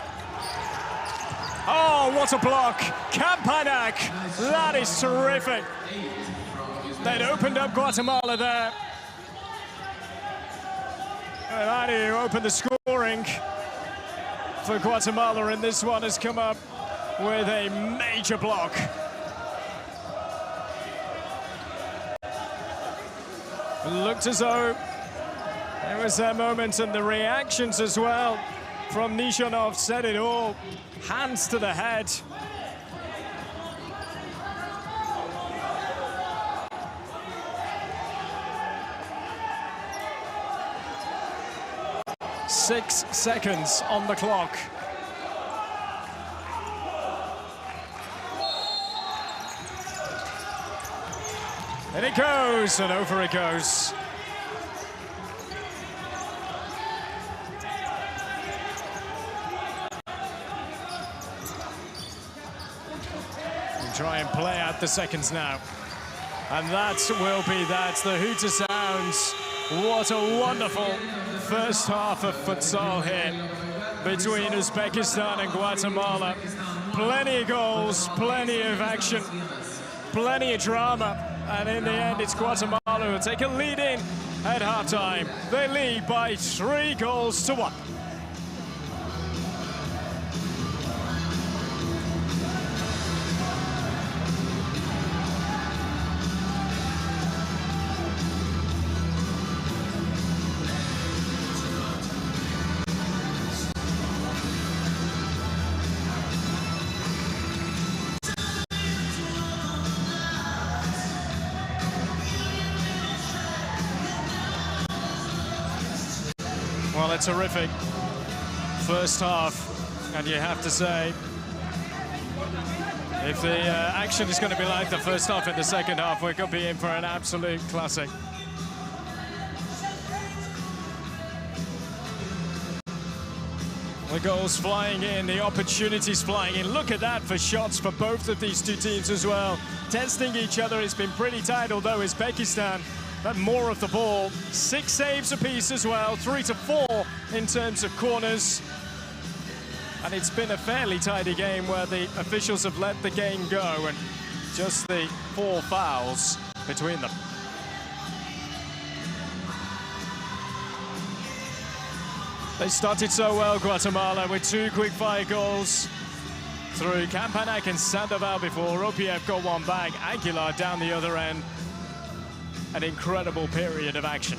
Oh, what a block! Kampanak! That is terrific. They'd opened up Guatemala there. And that opened the scoring for Guatemala, and this one has come up with a major block. It looked as though there was their moment, and the reactions as well from Nishonov said it all. Hands to the head. Six seconds on the clock. And it goes, and over it goes. try and play out the seconds now. And that will be that. The hooter sounds. What a wonderful first half of futsal here between Uzbekistan and Guatemala. Plenty of goals, plenty of action, plenty of drama. And in the end, it's Guatemala who will take a lead in at halftime. They lead by 3-1. Well, a terrific first half, and you have to say, if the action is going to be like the first half in the second half, we're going to be in for an absolute classic. The goals flying in, the opportunities flying in. Look at that for shots for both of these two teams as well. Testing each other, it's been pretty tight, although Uzbekistan had more of the ball. 6 saves apiece as well, 3 to 4 in terms of corners. And it's been a fairly tidy game where the officials have let the game go, and just the 4 fouls between them. They started so well, Guatemala, with 2 quick-fire goals through Campanak and Sandoval before Ropiev got one back. Aguilar down the other end. An incredible period of action.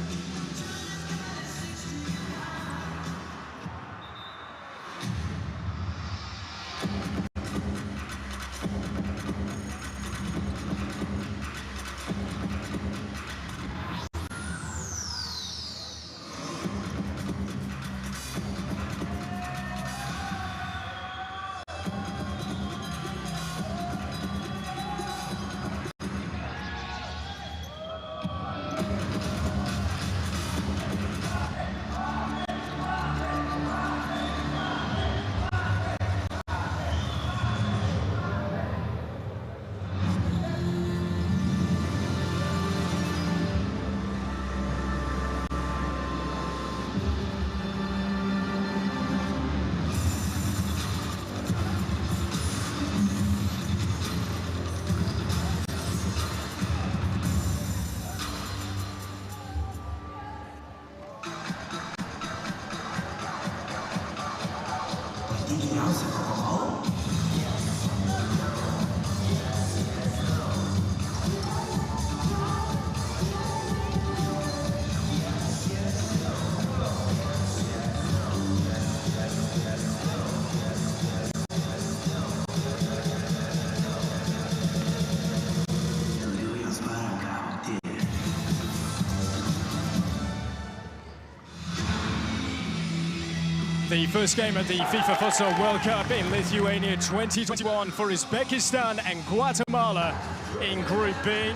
The first game of the FIFA Futsal World Cup in Lithuania 2021 for Uzbekistan and Guatemala in Group B.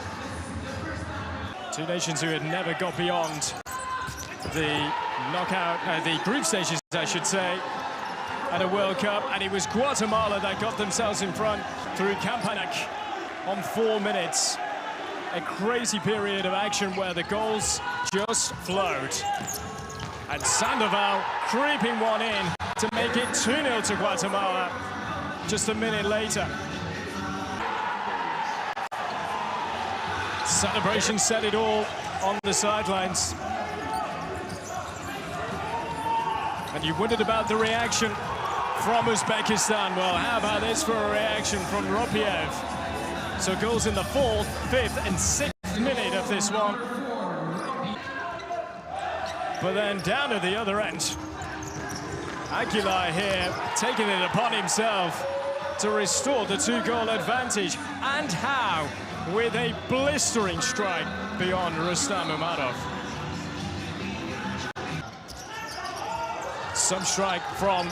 Two nations who had never got beyond the the group stages, I should say, at a World Cup, and it was Guatemala that got themselves in front through Campanak on 4 minutes. A crazy period of action where the goals just flowed. And Sandoval creeping one in to make it 2-0 to Guatemala just a minute later. Celebration said it all on the sidelines. And you wondered about the reaction from Uzbekistan. Well, how about this for a reaction from Ropiev? So goals in the 4th, 5th and 6th minute of this one. But then down at the other end, Aguilar here taking it upon himself to restore the 2-goal advantage. And how? With a blistering strike beyond Rustam Umarov. Some strike from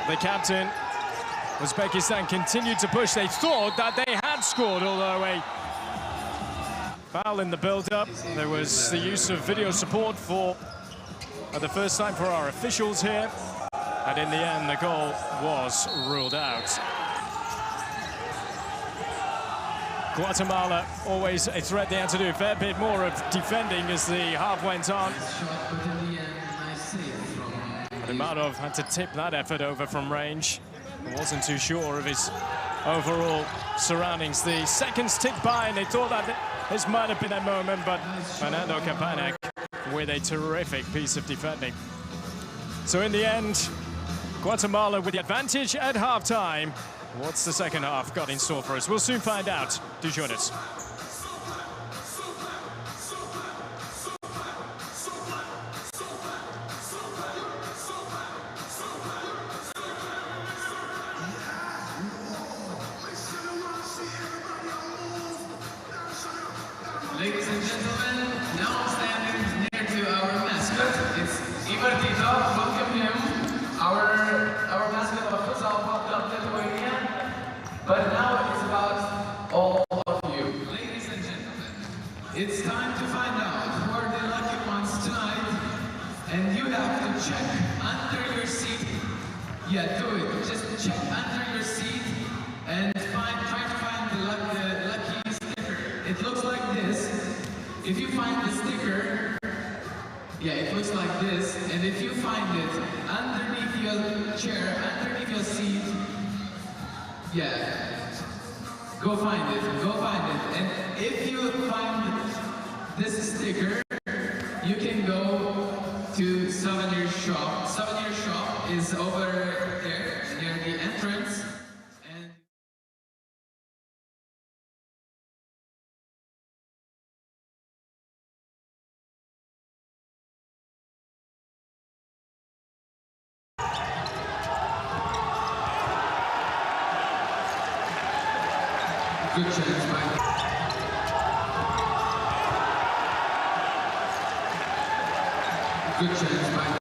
the captain. Uzbekistan continued to push. They thought that they had scored, although a foul in the build-up. There was the use of video support for the first time for our officials here. And in the end, the goal was ruled out. Guatemala, always a threat. They had to do a fair bit more of defending as the half went on. Imadov had to tip that effort over from range. He wasn't too sure of his overall surroundings. The seconds ticked by and they thought that this might have been that moment, but Fernando Kapanek with a terrific piece of defending. So in the end, Guatemala with the advantage at halftime. What's the second half got in store for us? We'll soon find out. Do join us. Ladies and gentlemen, now standing near to our mascot, it's Verde-Amarela. Welcome him, our mascot of Futsal World Cup Lithuania. But now it's about all of you. Ladies and gentlemen, it's time to find out who are the lucky ones tonight. And you have to check under your seat. Yeah, do it. Just check under your seat and try to find the lucky sticker. It looks like this. If you find the sticker, yeah, it looks like this. And if you find it underneath your chair, underneath your seat, yeah, go find it, go find it. And if you find this sticker, you can go to souvenir shop. Souvenir shop is over there near the entrance. Good chance, Mike. Good chance, Mike.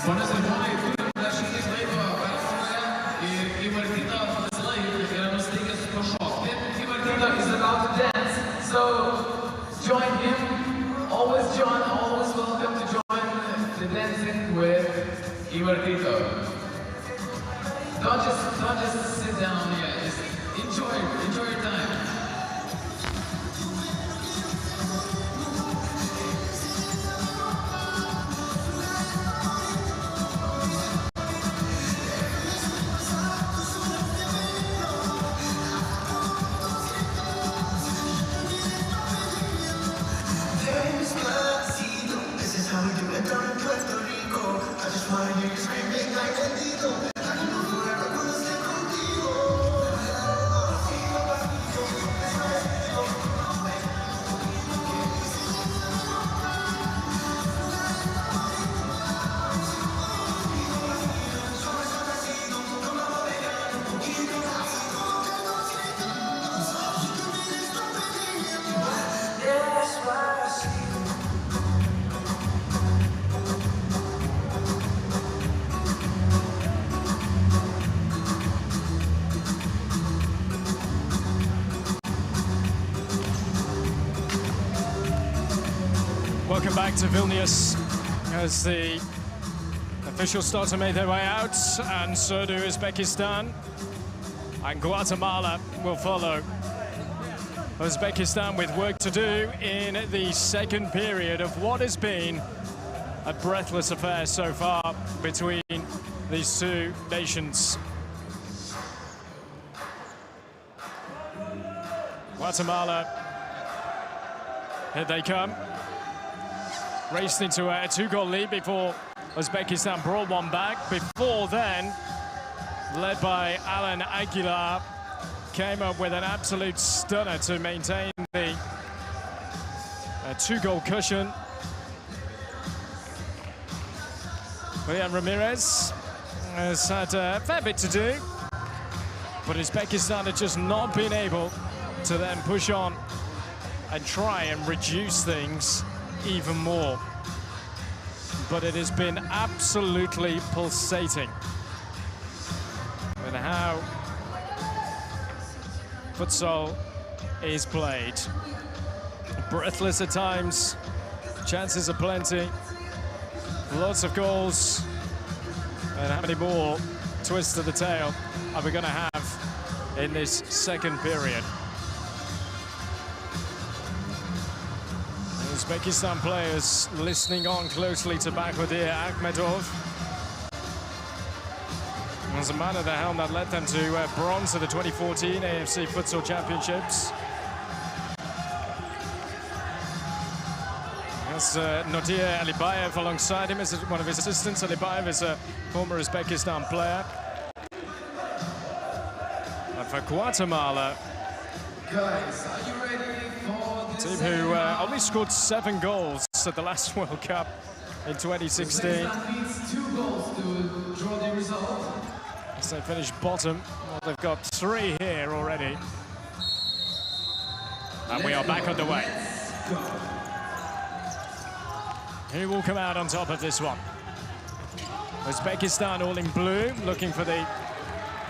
Pone ir ponai, dar šiek tiek laiko ir įvartyta visąlaik yra nusiteikęs pašokti. Įvartyta is about to dance, so join him. Always welcome to join the dancing with Įvartyta. Don't just sit down yet. Just enjoy your time. Welcome back to Vilnius as the official starter made their way out, and so do Uzbekistan, and Guatemala will follow. Uzbekistan with work to do in the second period of what has been a breathless affair so far between these two nations. Guatemala, here they come. Raced into a two-goal lead before Uzbekistan brought one back. Before then, led by Alan Aguilar, came up with an absolute stunner to maintain the two-goal cushion. William Ramirez has had a fair bit to do, but Uzbekistan had just not been able to then push on and try and reduce things even more. But it has been absolutely pulsating with how futsal is played. Breathless at times, chances are plenty, lots of goals, and how many more twists to the tail are we going to have in this second period? Uzbekistan players listening on closely to Bakhtir Akhmedov. Was a man at the helm that led them to bronze at the 2014 AFC Futsal Championships. That's Nodir Alibayev alongside him as one of his assistants. Alibayev is a former Uzbekistan player. And for Guatemala, Guys, are you ready for a team who only scored 7 goals at the last World Cup in 2016. Uzbekistan needs 2 goals to draw the result. As they finished bottom, well, they've got 3 here already. And we are back underway. Who will come out on top of this one? Uzbekistan all in blue, looking for the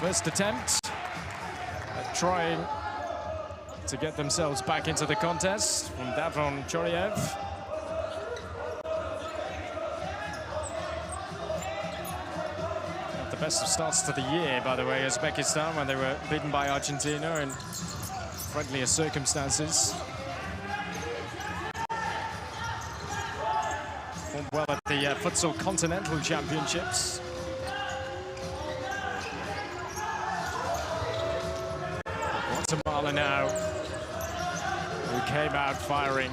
first attempt at trying to get themselves back into the contest from Davron Choriev. The best of starts to the year, by the way, Uzbekistan, when they were beaten by Argentina in friendlier circumstances. Performed well at the Futsal Continental Championships. Guatemala now, who came out firing.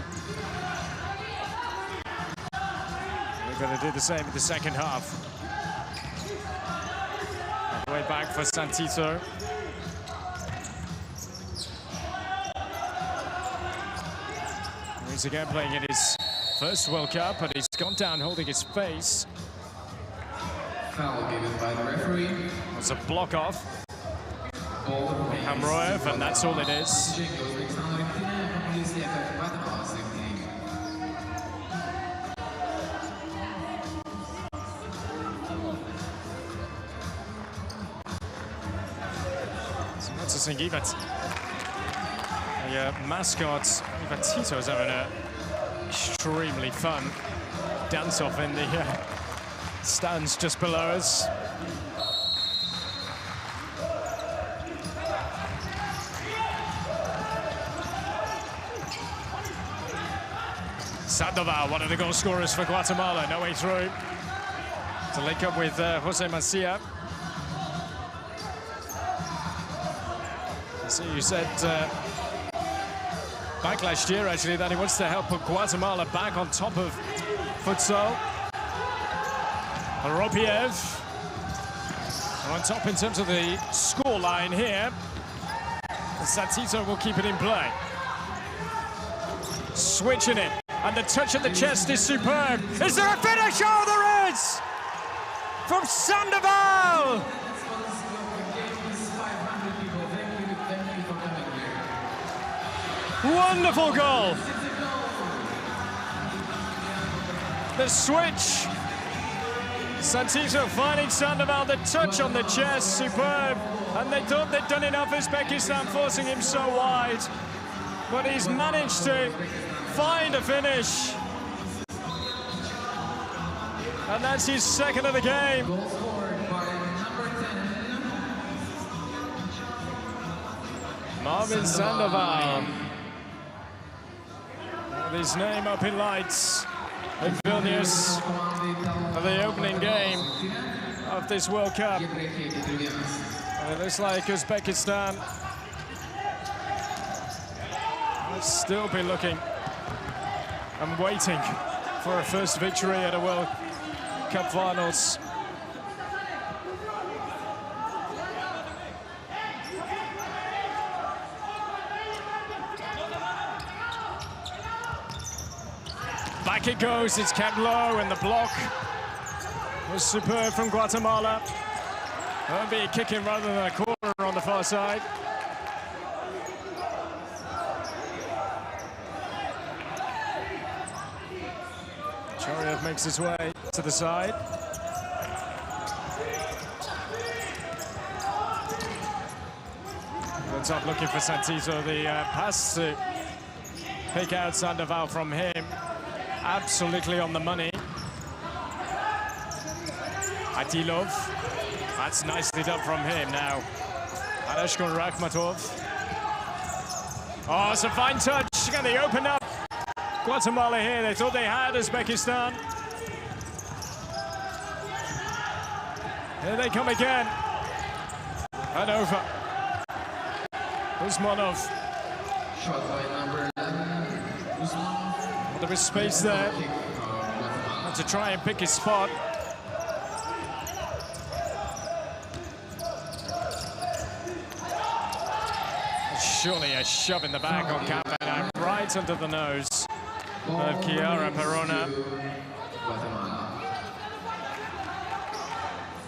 We're going to do the same in the second half. On the way back for Santito. He's again playing in his first World Cup, and he's gone down holding his face. Foul given by the referee. It's a block off. Hamroev, and that's all it is. to sing Ivat. The mascot, Ivatito, is having an extremely fun dance-off in the stands just below us. Sandoval, one of the goal scorers for Guatemala, no way through to link up with Jose Macia. So you said back last year, actually, that he wants to help put Guatemala back on top of futsal. Ropiev on top in terms of the scoreline here. Santito will keep it in play. Switching it, and the touch at the chest is superb. Is there a finish? Oh, there is! From Sandoval! Wonderful goal. The switch. Santito finding Sandoval, the touch on the chest, superb. And they thought they'd done enough, Uzbekistan forcing him so wide. But he's managed to find a finish. And that's his second of the game. Marvin Sandoval. With his name up in lights in Vilnius for the opening game of this World Cup. And it looks like Uzbekistan will still be looking and waiting for a first victory at a World Cup finals. Back it goes, it's kept low, and the block was superb from Guatemala. That'll be a kick-in rather than a corner on the far side. Choriev makes his way to the side. On top looking for Santito, the pass to pick out Sandoval from him. Absolutely on the money. Atilov, that's nicely done from him now. Arashkun Rakhmatov. Oh, it's a fine touch, and they open up Guatemala here. They thought they had Uzbekistan. Here they come again. And over. Usmanov. Shot by number 11, Usmanov. There was space there to try and pick his spot. Surely a shove in the back on Campana, right under the nose of Chiara Perona.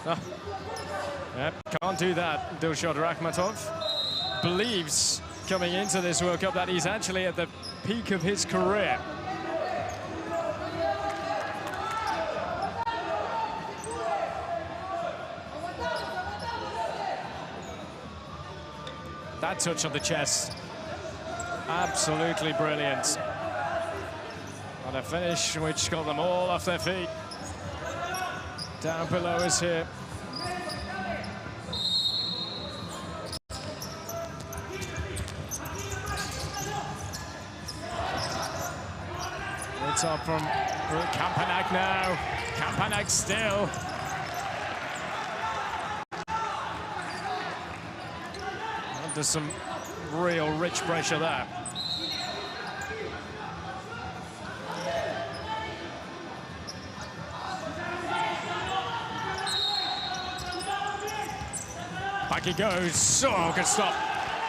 Oh. Yep, can't do that, Dilshad Rakhmatov. Believes coming into this World Cup that he's actually at the peak of his career. That touch on the chest, absolutely brilliant. And a finish which got them all off their feet. Down below us here. It's up from Campanak now. Campanak still. There's some real rich pressure there. Back he goes. Oh, good stop.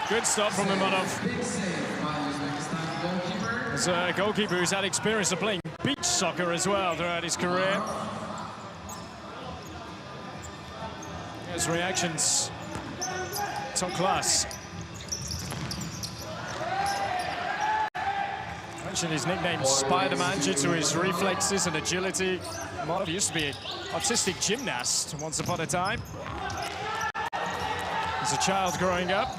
Good stop from Imanov. There's a goalkeeper who's had experience of playing beach soccer as well throughout his career. His reactions, top class. Mentioned his nickname Spider-Man due to his reflexes and agility. Imanov used to be an artistic gymnast once upon a time. As a child growing up.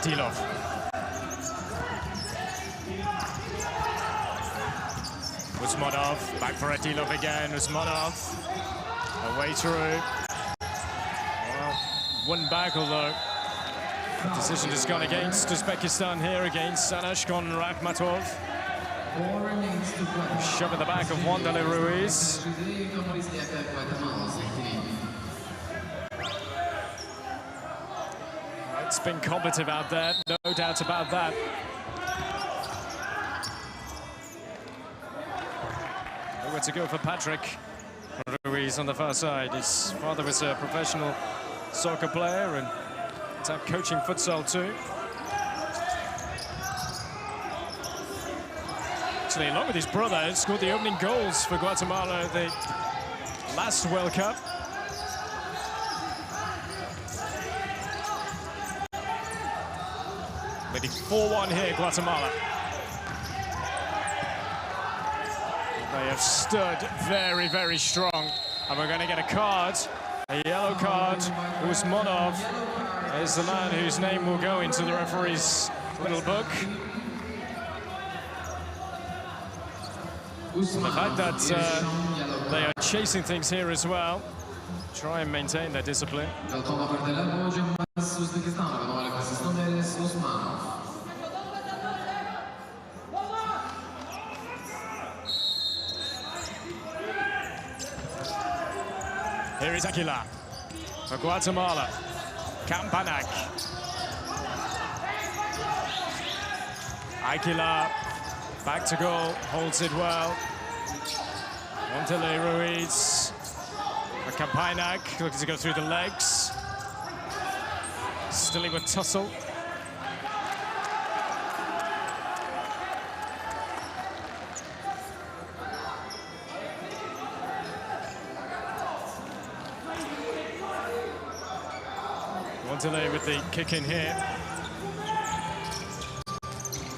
Retilov. Usmanov, back for Retilov again. Usmanov, away through. Well, one back, although the decision has gone against Uzbekistan here, against Sanashkon Rakhmatov. Shove in the back of Wandale Ruiz. It's been combative out there, no doubt about that. Nowhere to go for Patrick Ruiz on the far side. His father was a professional soccer player and coaching futsal too. Actually, along with his brother, scored the opening goals for Guatemala at the last World Cup. Leading 4-1 here, Guatemala. They have stood very, very strong. And we're going to get a card, a yellow card. Usmanov is the man whose name will go into the referee's little book. The fact that they are chasing things here as well, try and maintain their discipline. Here is Aquila for Guatemala. Campanak. Aquila back to goal, holds it well. Wandale Ruiz. Campanak looking to go through the legs. Stilling with tussle. Wandale with the kick in here.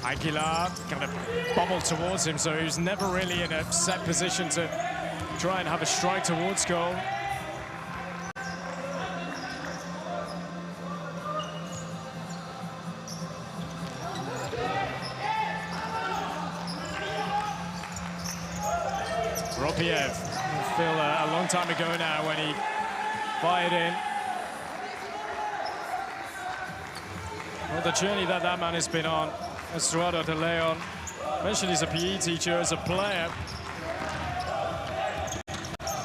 Aguilar kind of bobbled towards him, so he was never really in a set position to try and have a strike towards goal. Ropiev, I feel a long time ago now when he fired in. Well, the journey that man has been on, Estuardo de Leon, mentioned he's a PE teacher as a player.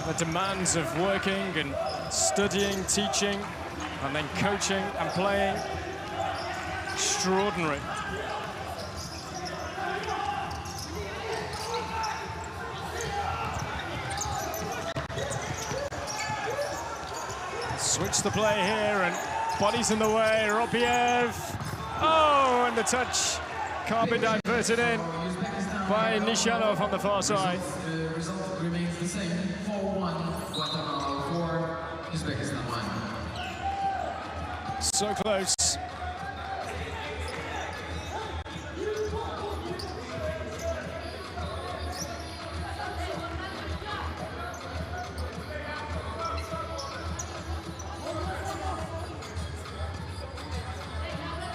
The demands of working and studying, teaching, and then coaching and playing, extraordinary. Switch the play here, and bodies in the way, Ropiev. Oh, and the touch can't be diverted in by Nishanov on the far side. The result remains the same, 4-1, Guatemala 4, Uzbekistan 1. So close.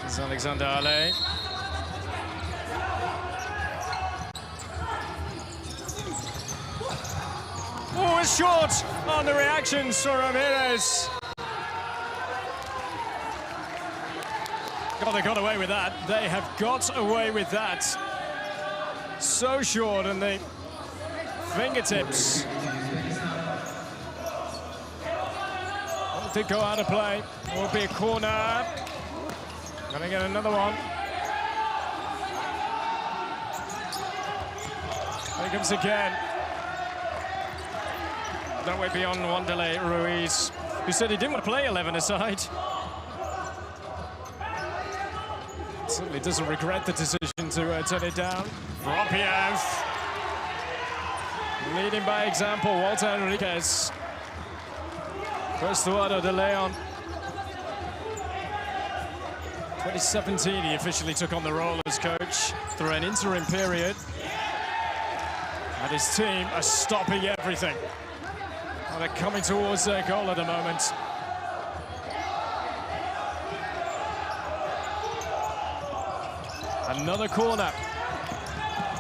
It's Alexander Ale. Oh, it's short on the reactions for Ramirez. God, they got away with that. They have got away with that. So short on the fingertips. It did go out of play. It will be a corner. Gonna get another one. There he comes again. That way beyond Wandale Ruiz, who said he didn't want to play 11 aside. Certainly doesn't regret the decision to turn it down. Ropiev, leading by example, Walter Enriquez. Estuardo de Leon. 2017, he officially took on the role as coach through an interim period. And his team are stopping everything. And they're coming towards their goal at the moment. Another corner.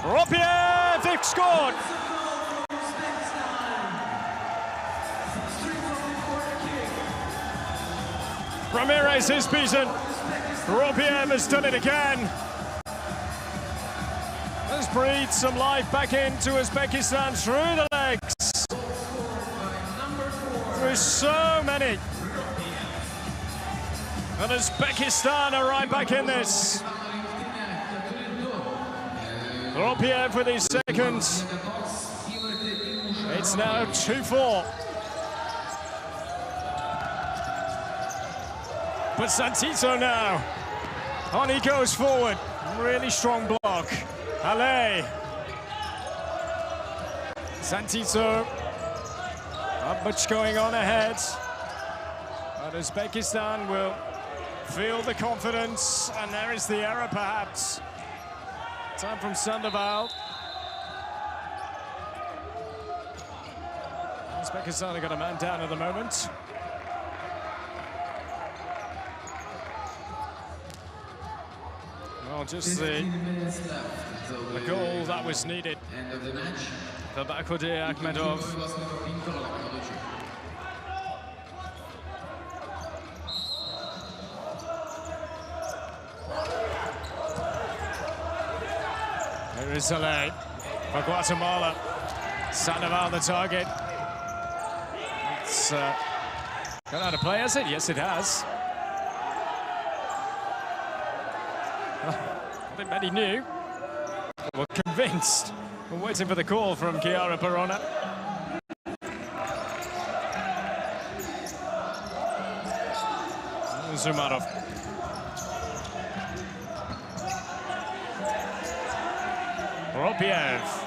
Ropiev, they've scored! Ramirez is beaten. Ropiev has done it again. Has breathed some life back into Uzbekistan through the legs. There's so many. And Uzbekistan are right back in this. Ropiev with his second. It's now 2-4. But Santito now. On he goes forward. Really strong block. Ale. Santito. Not much going on ahead. But Uzbekistan will feel the confidence. And there is the error perhaps. Time from Sandoval. Uzbekistan have got a man down at the moment. Well, just the goal that was needed. The Bakhode Akhmedov. Here is Ale for Guatemala. Sandoval the target. It's gone out of play, has it? Yes, it has. I think many knew. We're convinced. We're waiting for the call from Chiara Perona. Zumarov. Ropiev.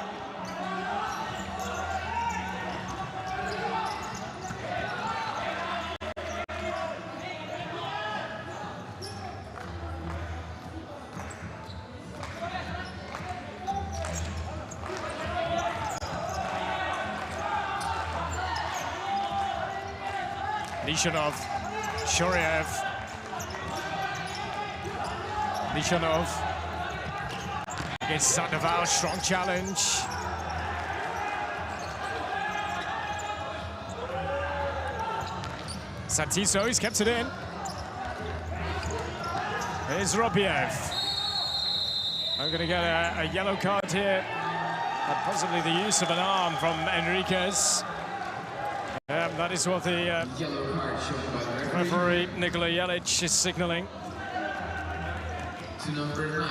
Nishanov, Shuryev, Nishanov against Sandoval, strong challenge. Santito, he's kept it in. Here's Ropiev. I'm going to get a yellow card here, and possibly the use of an arm from Enriquez. That is what the referee Nikola Jelic is signaling. To number 9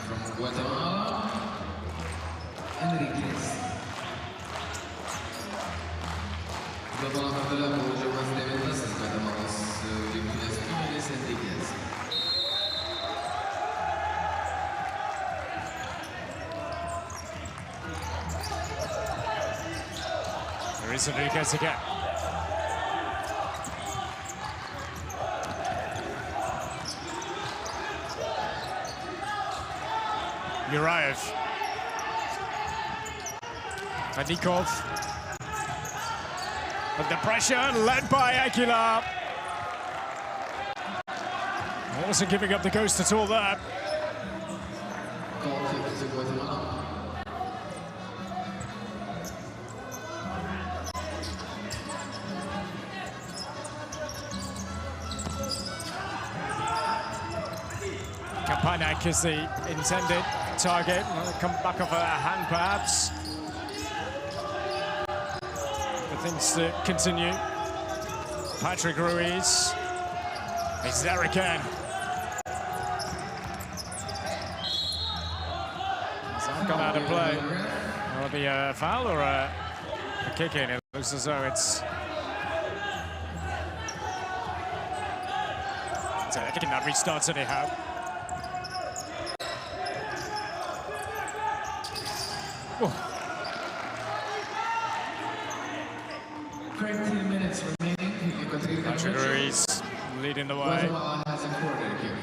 from Guatemala, Enriquez. There is Enriquez again. Uraev. Adikov. Under pressure, led by Aguilar. Wasn't giving up the ghost at all there. Kapanak is the intended target. Come back off a hand, perhaps. For things to continue. Patrick Ruiz is there again. Has that gone out of play? Will it be a foul or a kick in? It looks as though it's. I think that restarts anyhow. Oh. 20 minutes remaining. Patrick Ruiz leading the way. Guatemala has a corner kick.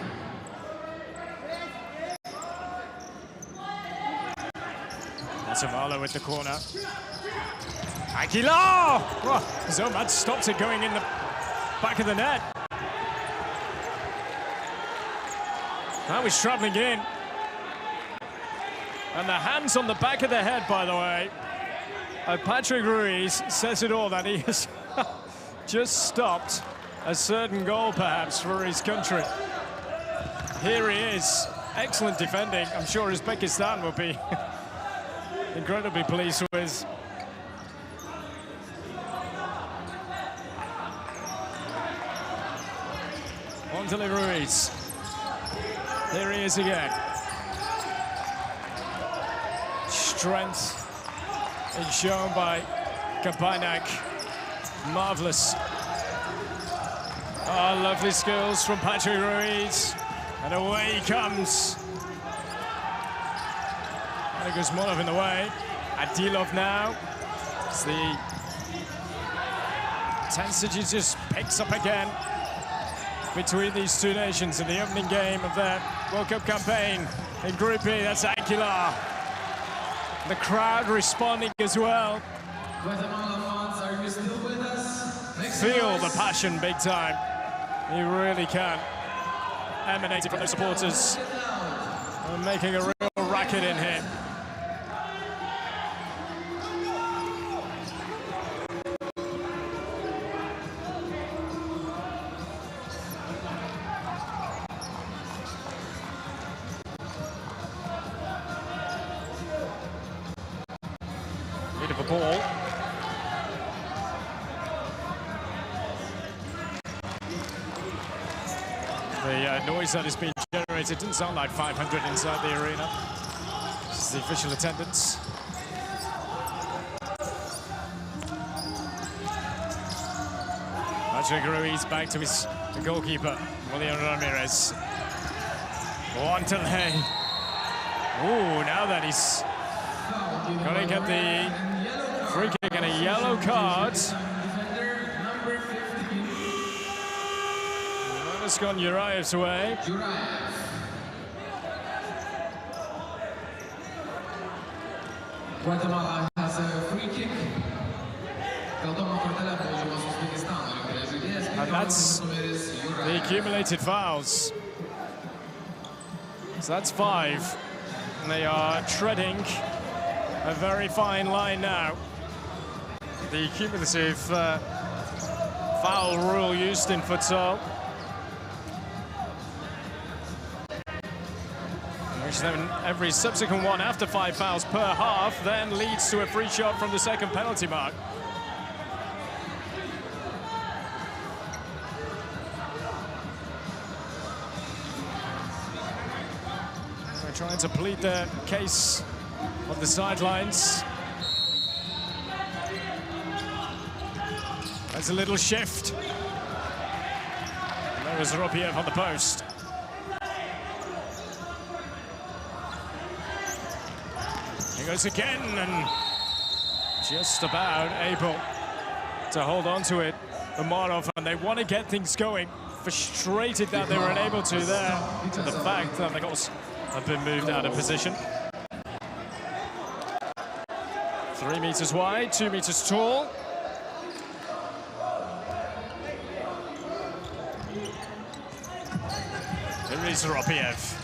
Guatemala with the corner. Aguilar! Oh, Zomad stopped it going in the back of the net. That was travelling in. And the hands on the back of the head, by the way. Patrick Ruiz says it all, that he has just stopped a certain goal, perhaps, for his country. Here he is. Excellent defending. I'm sure Uzbekistan will be incredibly pleased with. Patrick Ruiz. Here he is again. Strength is shown by Kapanak. Marvelous. Oh, lovely skills from Patrick Ruiz. And away he comes. And Guzmanov in the way. Adilov now. As the intensity just picks up again between these two nations in the opening game of their World Cup campaign in Group E. That's Aguilar. The crowd responding as well. Guatemala fans, are you still with us? Feel the passion big time. You really can. Emanating from the supporters. And making a real racket in here. Bit of a ball. The noise that has been generated didn't sound like 500 inside the arena. This is the official attendance. Patrick Ruiz back to his goalkeeper, William Ramirez. Wantelhe. Ooh, now that he's going to get the free kick and a yellow card. It's gone Uraev's way. Guatemala has a free kick. And that's the accumulated fouls. So that's 5. And they are treading a very fine line now. The cumulative foul rule used in futsal. Then every subsequent one after 5 fouls per half then leads to a free shot from the second penalty mark. They're trying to plead their case on the sidelines. There's a little shift. And there was Ropiev on the post. He goes again and just about able to hold on to it. Umarov, and they want to get things going. Frustrated that they were unable to there, to the fact that the goals have been moved out of position. 3 meters wide, 2 meters tall. Here is Ropiev.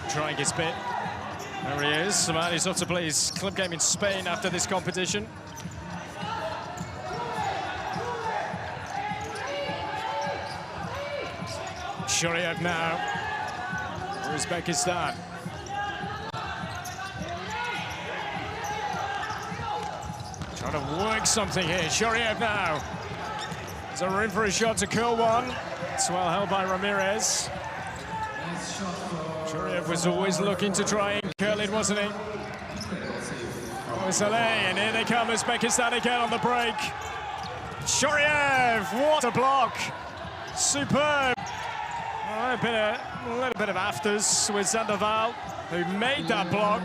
Trying his bit. There he is. Man, he's off to play his club game in Spain after this competition. Shoriev now for Uzbekistan. Trying to work something here. Shoriev now. There's a room for a shot to curl one. It's well held by Ramirez. Shoriev was always looking to try and curl it, wasn't he? Saleh, and here they come, Uzbekistan again on the break. Shoriev, what a block! Superb. A little bit of afters with Sandoval, who made that block.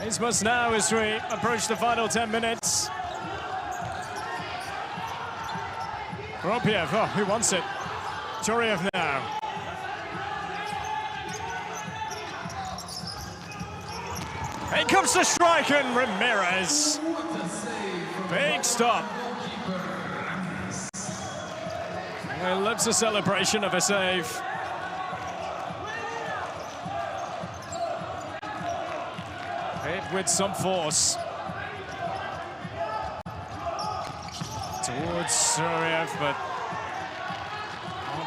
It's must now as we approach the final 10 minutes. Ropiev, oh, who wants it? Shoriev now. Here comes the strike, and Ramirez. Big stop. It looks a celebration of a save. Hit with some force. Towards Suryev, but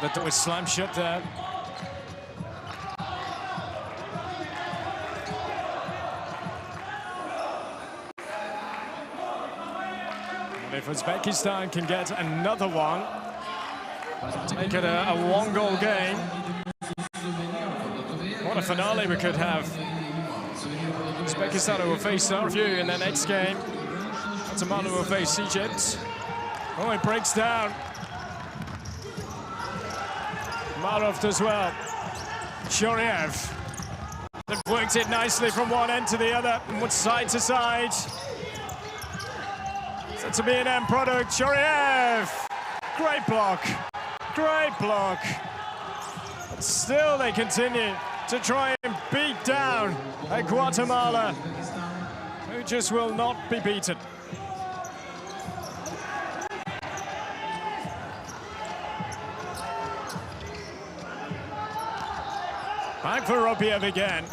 the door is slammed shut there. And if Uzbekistan can get another one, to make it a one-goal game, what a finale we could have. Uzbekistan will face Norway in their next game. Guatemala will face Egypt. Oh, it breaks down. Marov as well. Shoryev. They've worked it nicely from one end to the other, and side to side. Set to be an end product. Shoryev. Great block. Great block. But still they continue to try and beat down Guatemala, who just will not be beaten. Back for Ropiev again.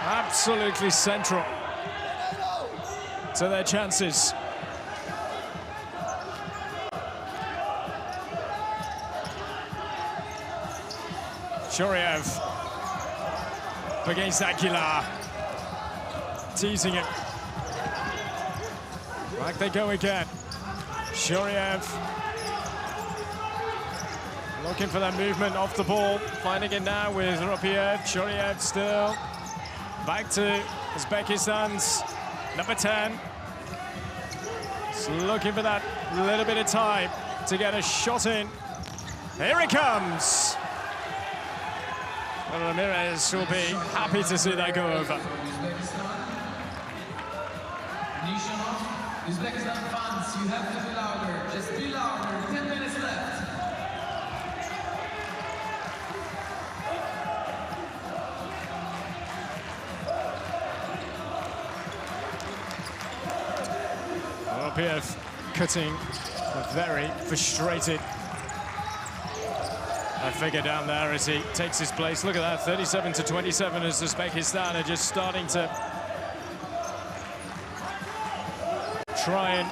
Absolutely central to their chances. Shoryev up against Aguilar. Teasing it. Back they go again. Shoryev looking for that movement off the ball. Finding it now with Ropiev. Shoryev still. Back to Uzbekistan's number 10. Just looking for that little bit of time to get a shot in. Here it comes. Well, Ramirez will be happy to see that go over. Uzbekistan fans, you have to be louder. Just be louder. 10 minutes left. Ropiev cutting a very frustrated figure down there as he takes his place. Look at that, 37-27 as Uzbekistan are just starting to try and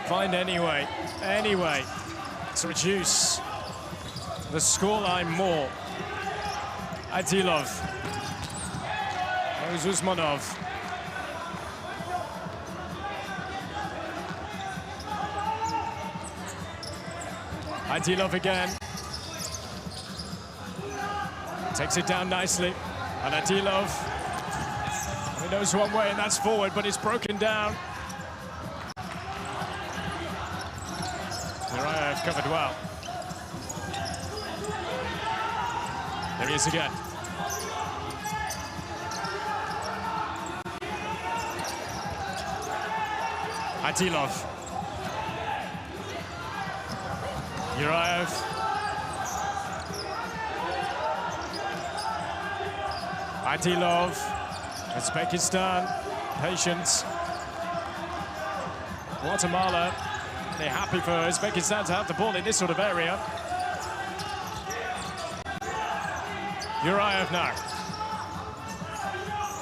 find any way to reduce the scoreline more. Adilov. There's Usmanov. Adilov again. Takes it down nicely. And Adilov, he knows one way, and that's forward, but it's broken down. Zurayev covered well. There he is again. Adilov. Urayev. Adilov. Uzbekistan. Patience. Guatemala. They're happy for Uzbekistan to have the ball in this sort of area. Urayev now.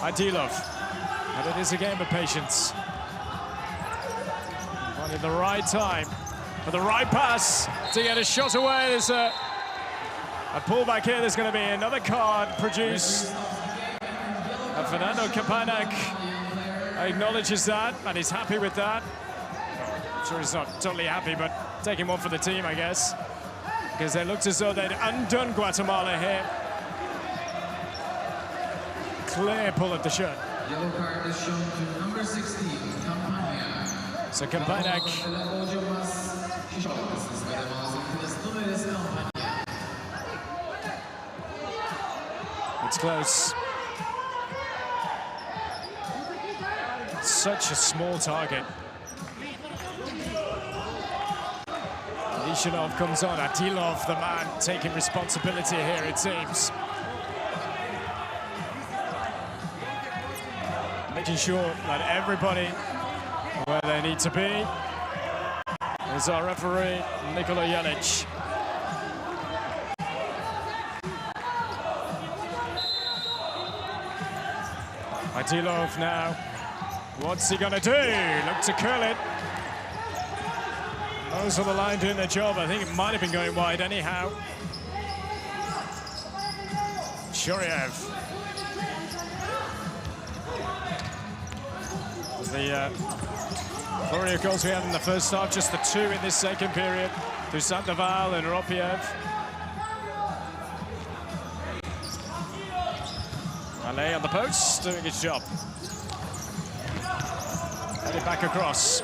Adilov. And it is a game of patience. Finding the right time for the right pass to get a shot away. There's a pullback here. There's going to be another card produced. And Fernando Kapanak acknowledges that, and he's happy with that. I'm sure he's not totally happy, but taking one for the team, I guess, because they looked as though they'd undone Guatemala here. Clear pull of the shirt. Yellow card is shown to number 16, Campania. So Kapanak. It's close. Such a small target. Lishanov comes on. Adilov, the man, taking responsibility here, it seems. Making sure that everybody where they need to be is our referee, Nikola Jelic. Adilov now. What's he gonna do? Look to curl it. Those on the line doing their job. I think it might have been going wide anyhow. Shuryev. The flurry of goals we had in the first half, just the 2 in this second period, through Sandoval and Ropiev. Ale on the post, doing his job. Head it back across.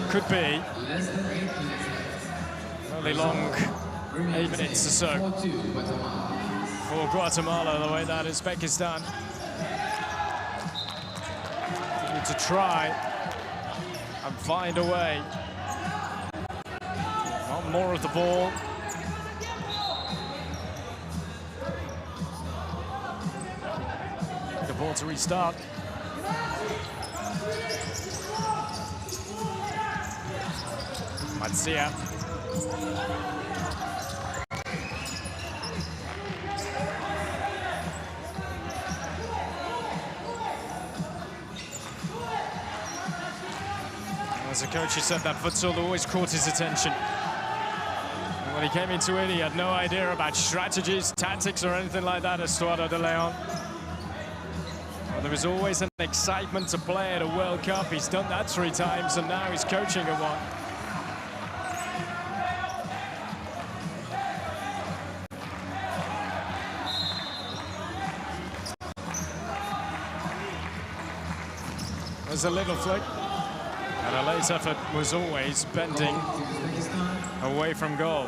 Could be only long 8 minutes or so for Guatemala, the way that Uzbekistan need to try and find a way. Want more of the ball. The ball to restart. Mancia. As a coach, he said that futsal always caught his attention. And when he came into it, he had no idea about strategies, tactics, or anything like that, Estuardo de Leon. Well, there was always an excitement to play at a World Cup. He's done that 3 times, and now he's coaching at one. There's a little flick. And a late effort was always bending away from goal.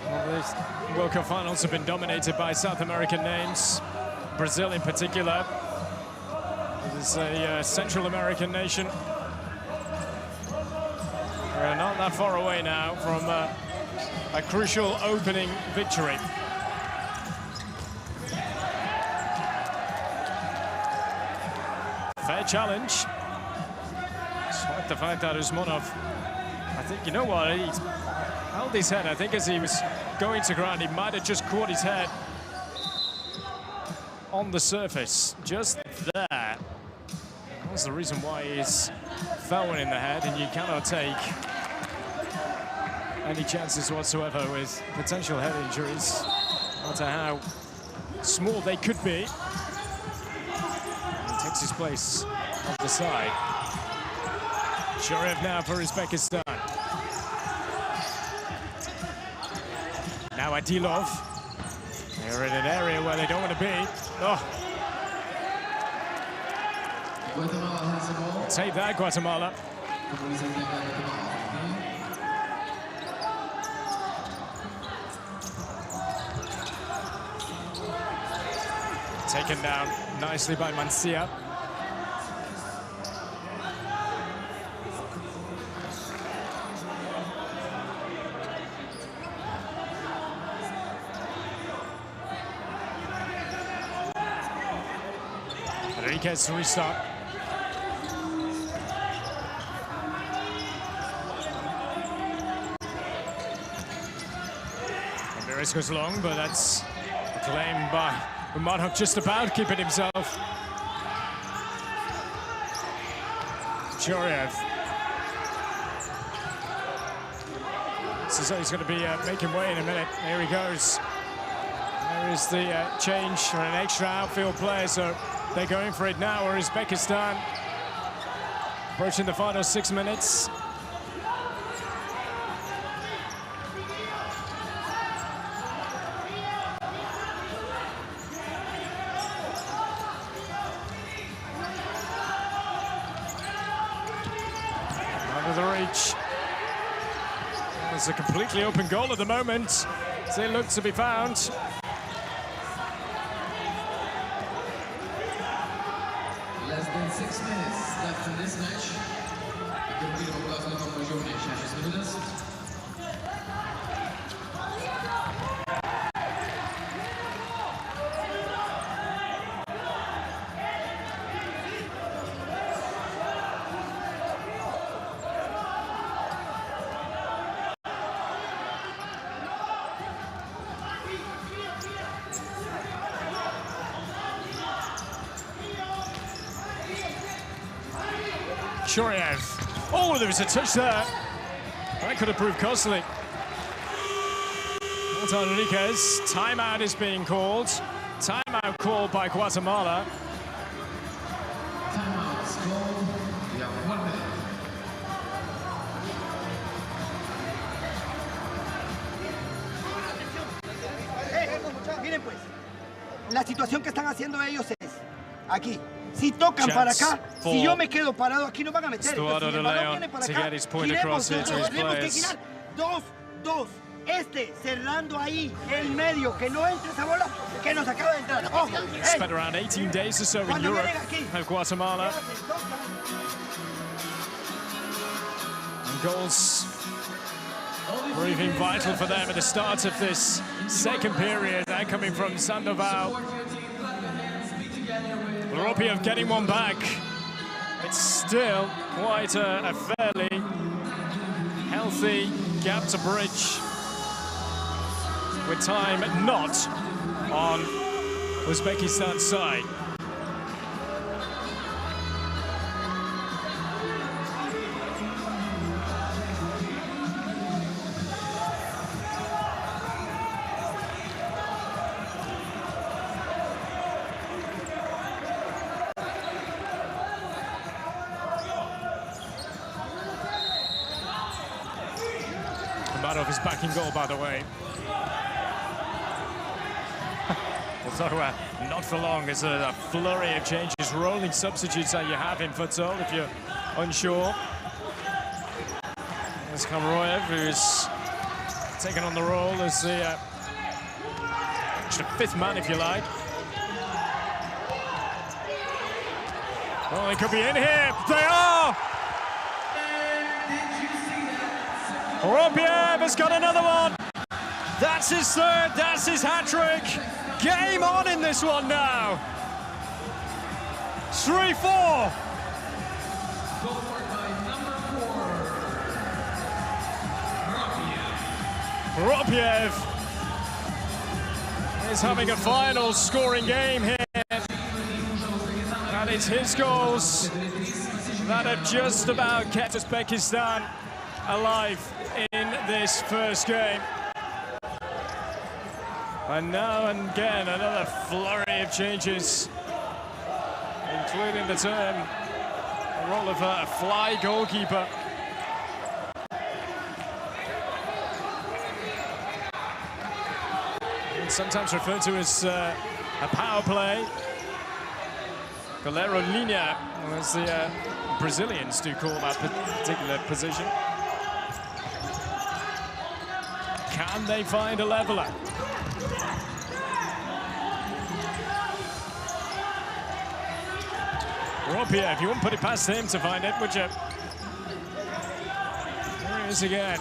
Well, these World Cup finals have been dominated by South American names, Brazil in particular. It is a Central American nation. We're not that far away now from a crucial opening victory. Fair challenge. Despite the fact that Usmanov, I think, you know what, he held his head. I think as he was going to ground, he might have just caught his head on the surface, just there. That's the reason why he's fell one in the head, and you cannot take any chances whatsoever with potential head injuries, no matter how small they could be. He takes his place on the side. Shuryev now for Uzbekistan. Now Adilov. They're in an area where they don't want to be. Oh. Take that, Guatemala. Taken down nicely by Mancia. Enriquez to restart. Ramirez goes long, but that's a claim by Umarov, just about keeping himself. Shuryev. So he's going to be making way in a minute. Here he goes. There is the change for an extra outfield player, so they're going for it now. Or Uzbekistan approaching the final 6 minutes. Under the reach. There's a completely open goal at the moment. Still looks to be found. 6 minutes left in this match. Shoriev. Oh, there was a touch there. That could have proved costly. Walter Enriquez, timeout is being called. Timeout called by Guatemala. Timeout is called. We have 1 minute. Miren pues, la situación que están haciendo ellos es aquí. Si tocan para acá, si yo me quedo parado aquí no van a meter. Entonces, si el balón viene para acá, giremos tenemos que girar. Dos. Cerrando ahí el medio, que no entre esa bola, que nos acaba de entrar. Ojo, spent around 18 days or so in Europe of Guatemala. And goals proving vital for them at the start of this second period. They're coming from Sandoval. Ropiev getting one back. It's still quite a fairly healthy gap to bridge, with time not on Uzbekistan's side. Madov is back in goal, by the way. Although not for long, as a flurry of changes, rolling substitutes that you have in futsal if you're unsure. There's Kamroyev, who's taken on the role as the extra fifth man, if you like. Oh, they could be in here. They are! Ropiev has got another one. That's his third, that's his hat-trick. Game on in this one now. 3-4. Ropiev is having a final scoring game here. And it's his goals that have just about kept Uzbekistan alive in this first game. And now and again, another flurry of changes, including the role of a fly goalkeeper. It's sometimes referred to as a power play. Goleiro linha, as the Brazilians do call that particular position. Can they find a leveler? Ropiev, you wouldn't put it past him to find it, would you? There he is again.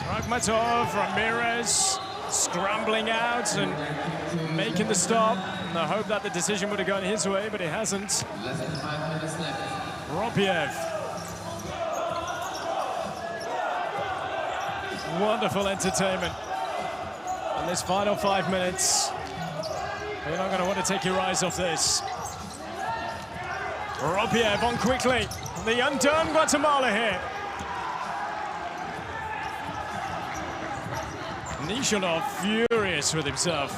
Rakhmatov, Ramirez, scrambling out and making the stop. And I hope that the decision would have gone his way, but it hasn't. Less than 5 minutes left. Ropiev. Wonderful entertainment. In this final 5 minutes, you're not going to want to take your eyes off this. Ropiev on quickly. The undone Guatemala here. Nishonov furious with himself.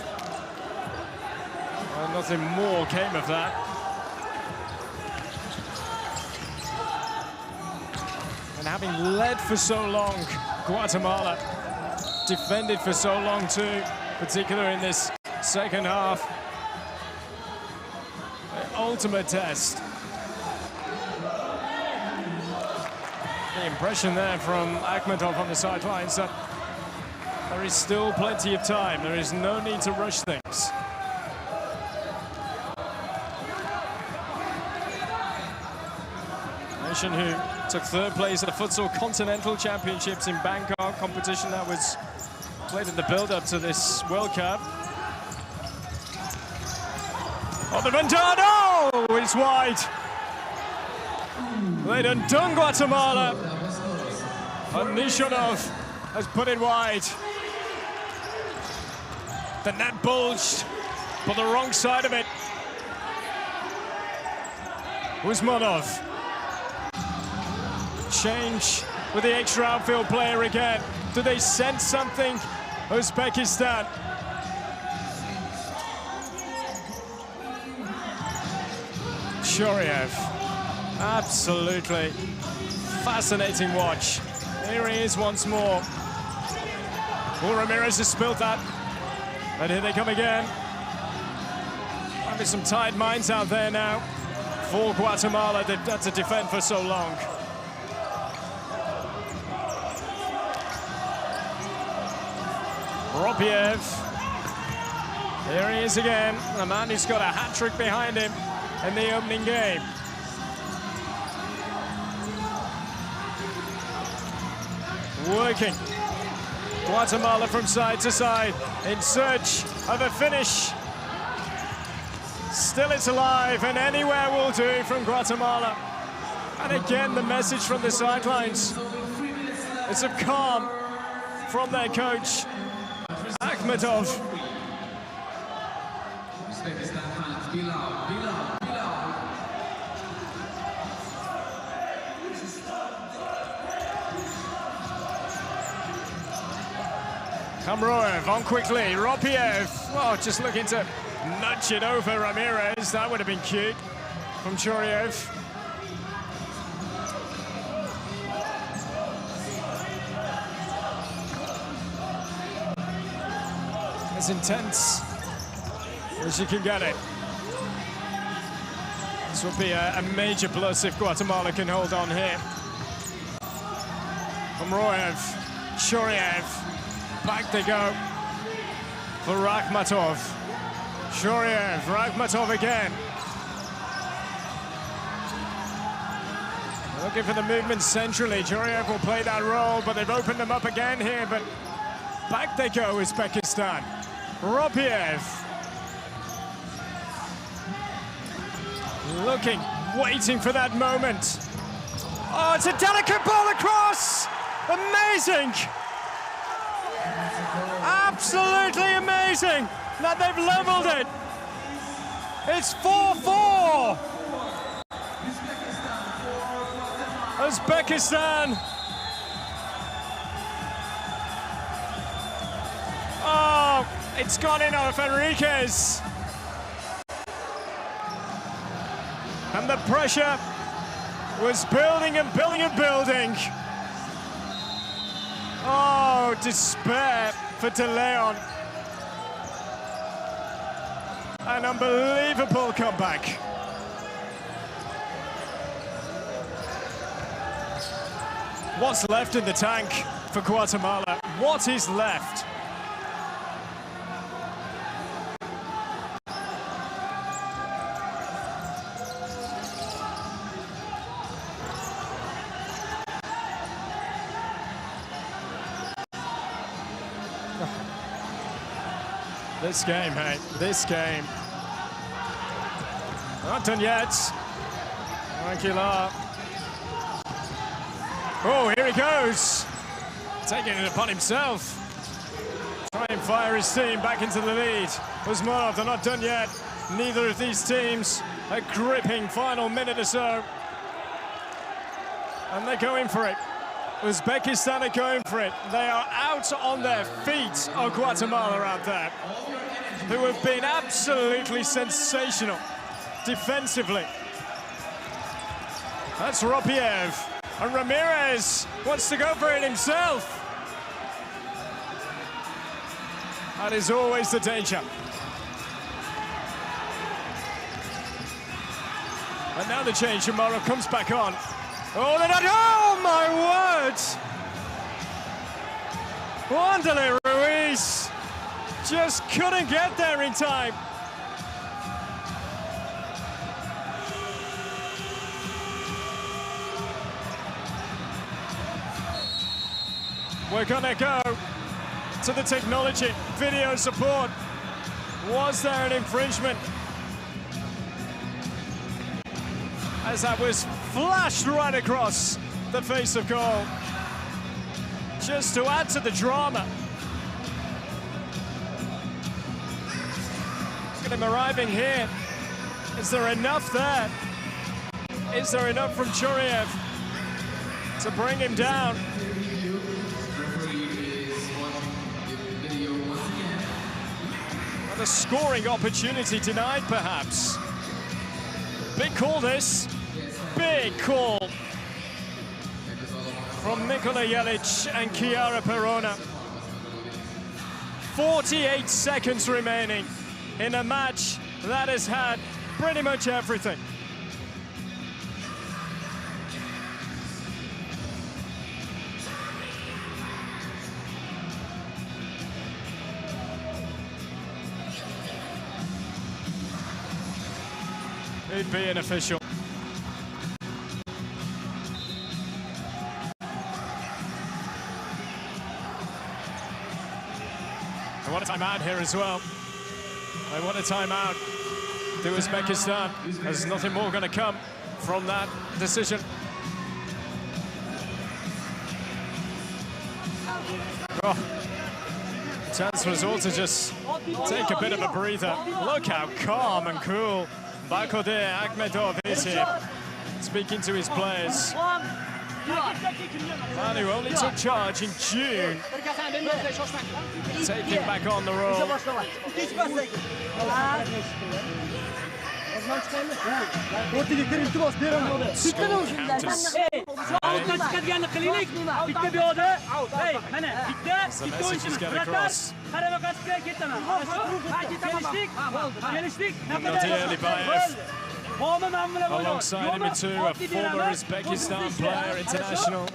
Well, nothing more came of that. And having led for so long, Guatemala defended for so long too, particularly in this second half. The ultimate test. The impression there from Akhmatov on the sidelines that there is still plenty of time. There is no need to rush things. nation who took third place at the Futsal Continental Championships in Bangkok, competition that was played in the build-up to this World Cup. Oh, the Vendado! Oh, it's wide. They done Guatemala. And Nishonov has put it wide. The net bulged, but the wrong side of it. Uzmanov. Change with the extra outfield player again. Do they sense something? Uzbekistan. Shoryev. Absolutely fascinating watch. Here he is once more. Oh, Ramirez has spilled that. And here they come again. Having some tight minds out there now for Guatemala. They've had to defend for so long. Ropiev. Here he is again. A man who's got a hat-trick behind him in the opening game. Working. Guatemala from side to side in search of a finish. Still it's alive, and anywhere will do from Guatemala. And again, the message from the sidelines is of calm from their coach, Akhmetov. Kamroev on quickly, Ropiev, well, just looking to nudge it over Ramirez. That would have been cute from Choryev. As intense as you can get it. This will be a major plus if Guatemala can hold on here. Kamroev, Choryev. Back they go for Rakhmatov. Shoryev, Rakhmatov again. Looking for the movement centrally. Shoryev will play that role, but they've opened them up again here. But back they go, Uzbekistan. Ropiev. Looking, waiting for that moment. Oh, it's a delicate ball across! Amazing! Absolutely amazing that they've leveled it. It's 4-4. Uzbekistan. Oh, it's gone in off Enriquez. And the pressure was building and building and building. Oh, despair for De Leon. An unbelievable comeback. What's left in the tank for Guatemala? What is left? This game, hey, this game. Not done yet. Aguilar. Oh, here he goes. Taking it upon himself. Try and fire his team back into the lead. Uzmanov, they're not done yet. Neither of these teams. A gripping final minute or so. And they're going for it. Uzbekistan are going for it. They are out on their feet, Guatemala out there, who have been absolutely sensational defensively. That's Ropiev. And Ramirez wants to go for it himself. That is always the danger. And now the change, Chamorro comes back on. Oh, they're not, oh my word! Wanderlei Ruiz just couldn't get there in time. We're gonna go to the technology, video support. Was there an infringement? As that was flashed right across the face of goal. Just to add to the drama. Look at him arriving here. Is there enough there? Is there enough from Churiev to bring him down? And a scoring opportunity denied, perhaps. Big call this. Big call from Nikola Jelic and Chiara Perona. 48 seconds remaining in a match that has had pretty much everything. He'd be an official. I want a timeout here as well. I want a timeout to Uzbekistan. There's nothing more going to come from that decision. Oh. Chance for us all to just take a bit of a breather. Look how calm and cool Bakodir Akhmedov is here, speaking to his players. Man who only took charge in June, taking back on the role. The messages get across. Alongside him too, a former Uzbekistan player, international.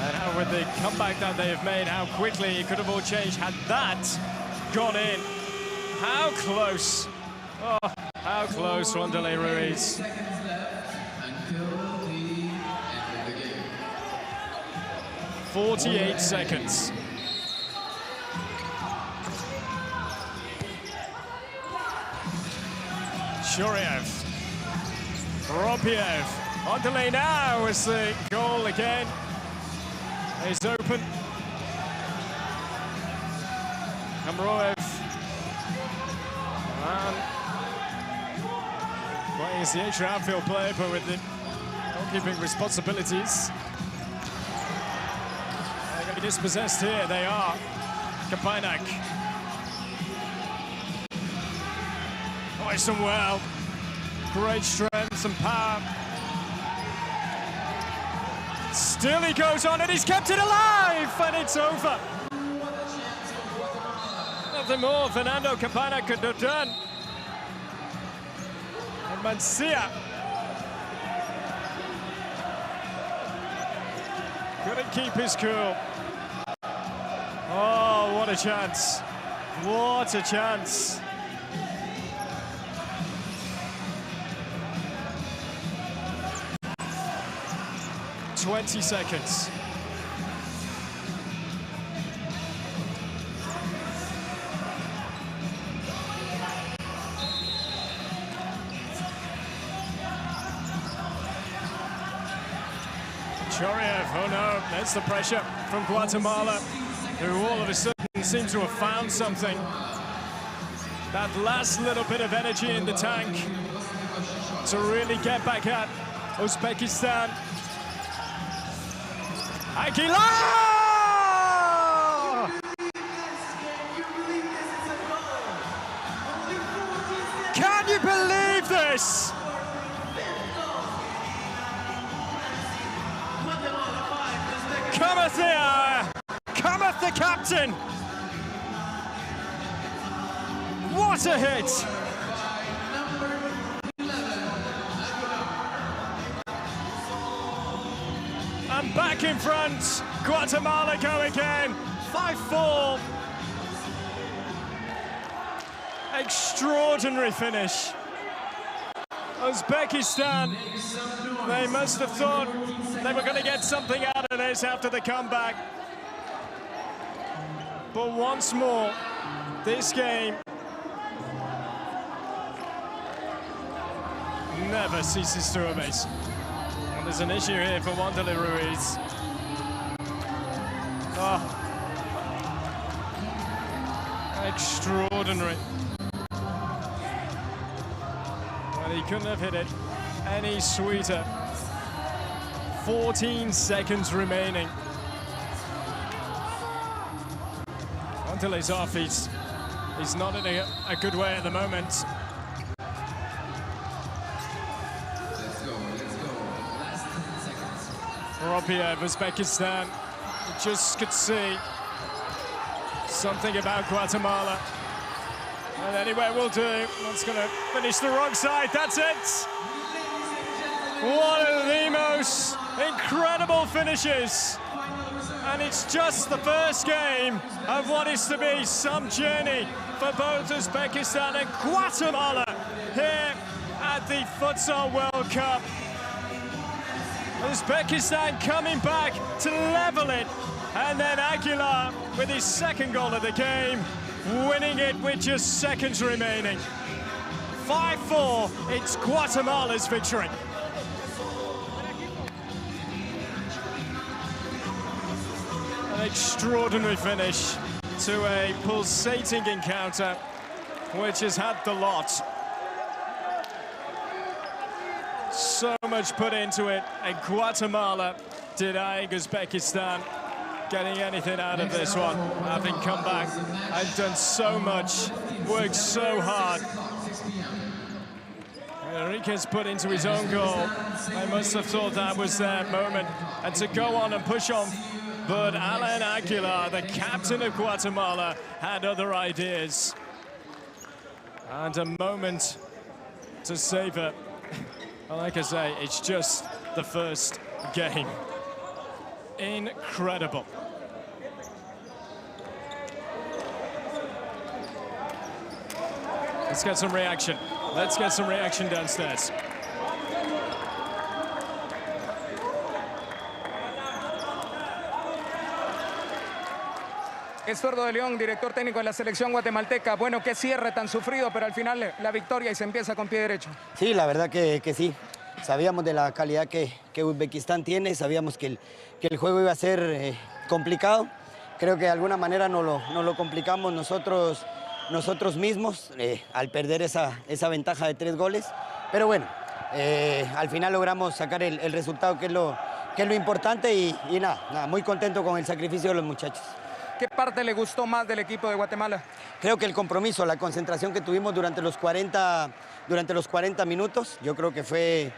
And how with the comeback that they have made, how quickly it could have all changed had that gone in. How close. Oh, how close, Wanderlei Ruiz. 48 seconds. Churiev, Ropiev, on delay now as the goal again is open. Kamroev playing as the extra outfield player, but with the goalkeeping responsibilities. They're going to be dispossessed here, they are. Kapainak. Nice and well. Great strength and power. Still he goes on and he's kept it alive, and it's over. Nothing more Fernando Kapainak could have done. And Mancia couldn't keep his cool. Oh, what a chance. What a chance. "20 seconds. Churiev, oh no, that's the pressure from Guatemala, who all of a sudden seems to have found something. That last little bit of energy in the tank to really get back at Uzbekistan. Aguilar! Can you believe this? Cometh here! Cometh the captain! What a hit! And back in front, Guatemala go again, 5-4. Extraordinary finish. Uzbekistan, they must have thought they were going to get something out of this after the comeback. But once more, this game never ceases to amaze. And there's an issue here for Wanderlei Ruiz. Oh, extraordinary. Well, he couldn't have hit it any sweeter. 14 seconds remaining. Wanderlei's off. He's not in a good way at the moment. Ropiev, Uzbekistan, you just could see something about Guatemala. And anyway, we'll do. That's going to finish the wrong side. That's it. One of the most incredible finishes. And it's just the first game of what is to be some journey for both Uzbekistan and Guatemala here at the Futsal World Cup. Uzbekistan coming back to level it, and then Aguilar with his second goal of the game, winning it with just seconds remaining. 5-4, it's Guatemala's victory. An extraordinary finish to a pulsating encounter, which has had the lot. So much put into it, and Guatemala denying Uzbekistan getting anything out of this one, having come back and done so much, worked so hard. Enriquez put into his own goal. I must have thought that was their moment, and to go on and push on. But Alan Aguilar, the captain of Guatemala, had other ideas. And a moment to savor. Well, like I say, it's just the first game. Incredible. Let's get some reaction. Let's get some reaction downstairs. Es Zurdo de León, director técnico de la selección guatemalteca. Bueno, qué cierre tan sufrido, pero al final la victoria y se empieza con pie derecho. Sí, la verdad que sí. Sabíamos de la calidad que Uzbekistán tiene, sabíamos que el juego iba a ser complicado. Creo que de alguna manera nos lo complicamos nosotros mismos al perder esa ventaja de 3 goles. Pero bueno, al final logramos sacar el resultado que es lo importante y nada, muy contento con el sacrificio de los muchachos. ¿Qué parte le gustó más del equipo de Guatemala? Creo que el compromiso, la concentración que tuvimos durante los 40 minutos, yo creo que fue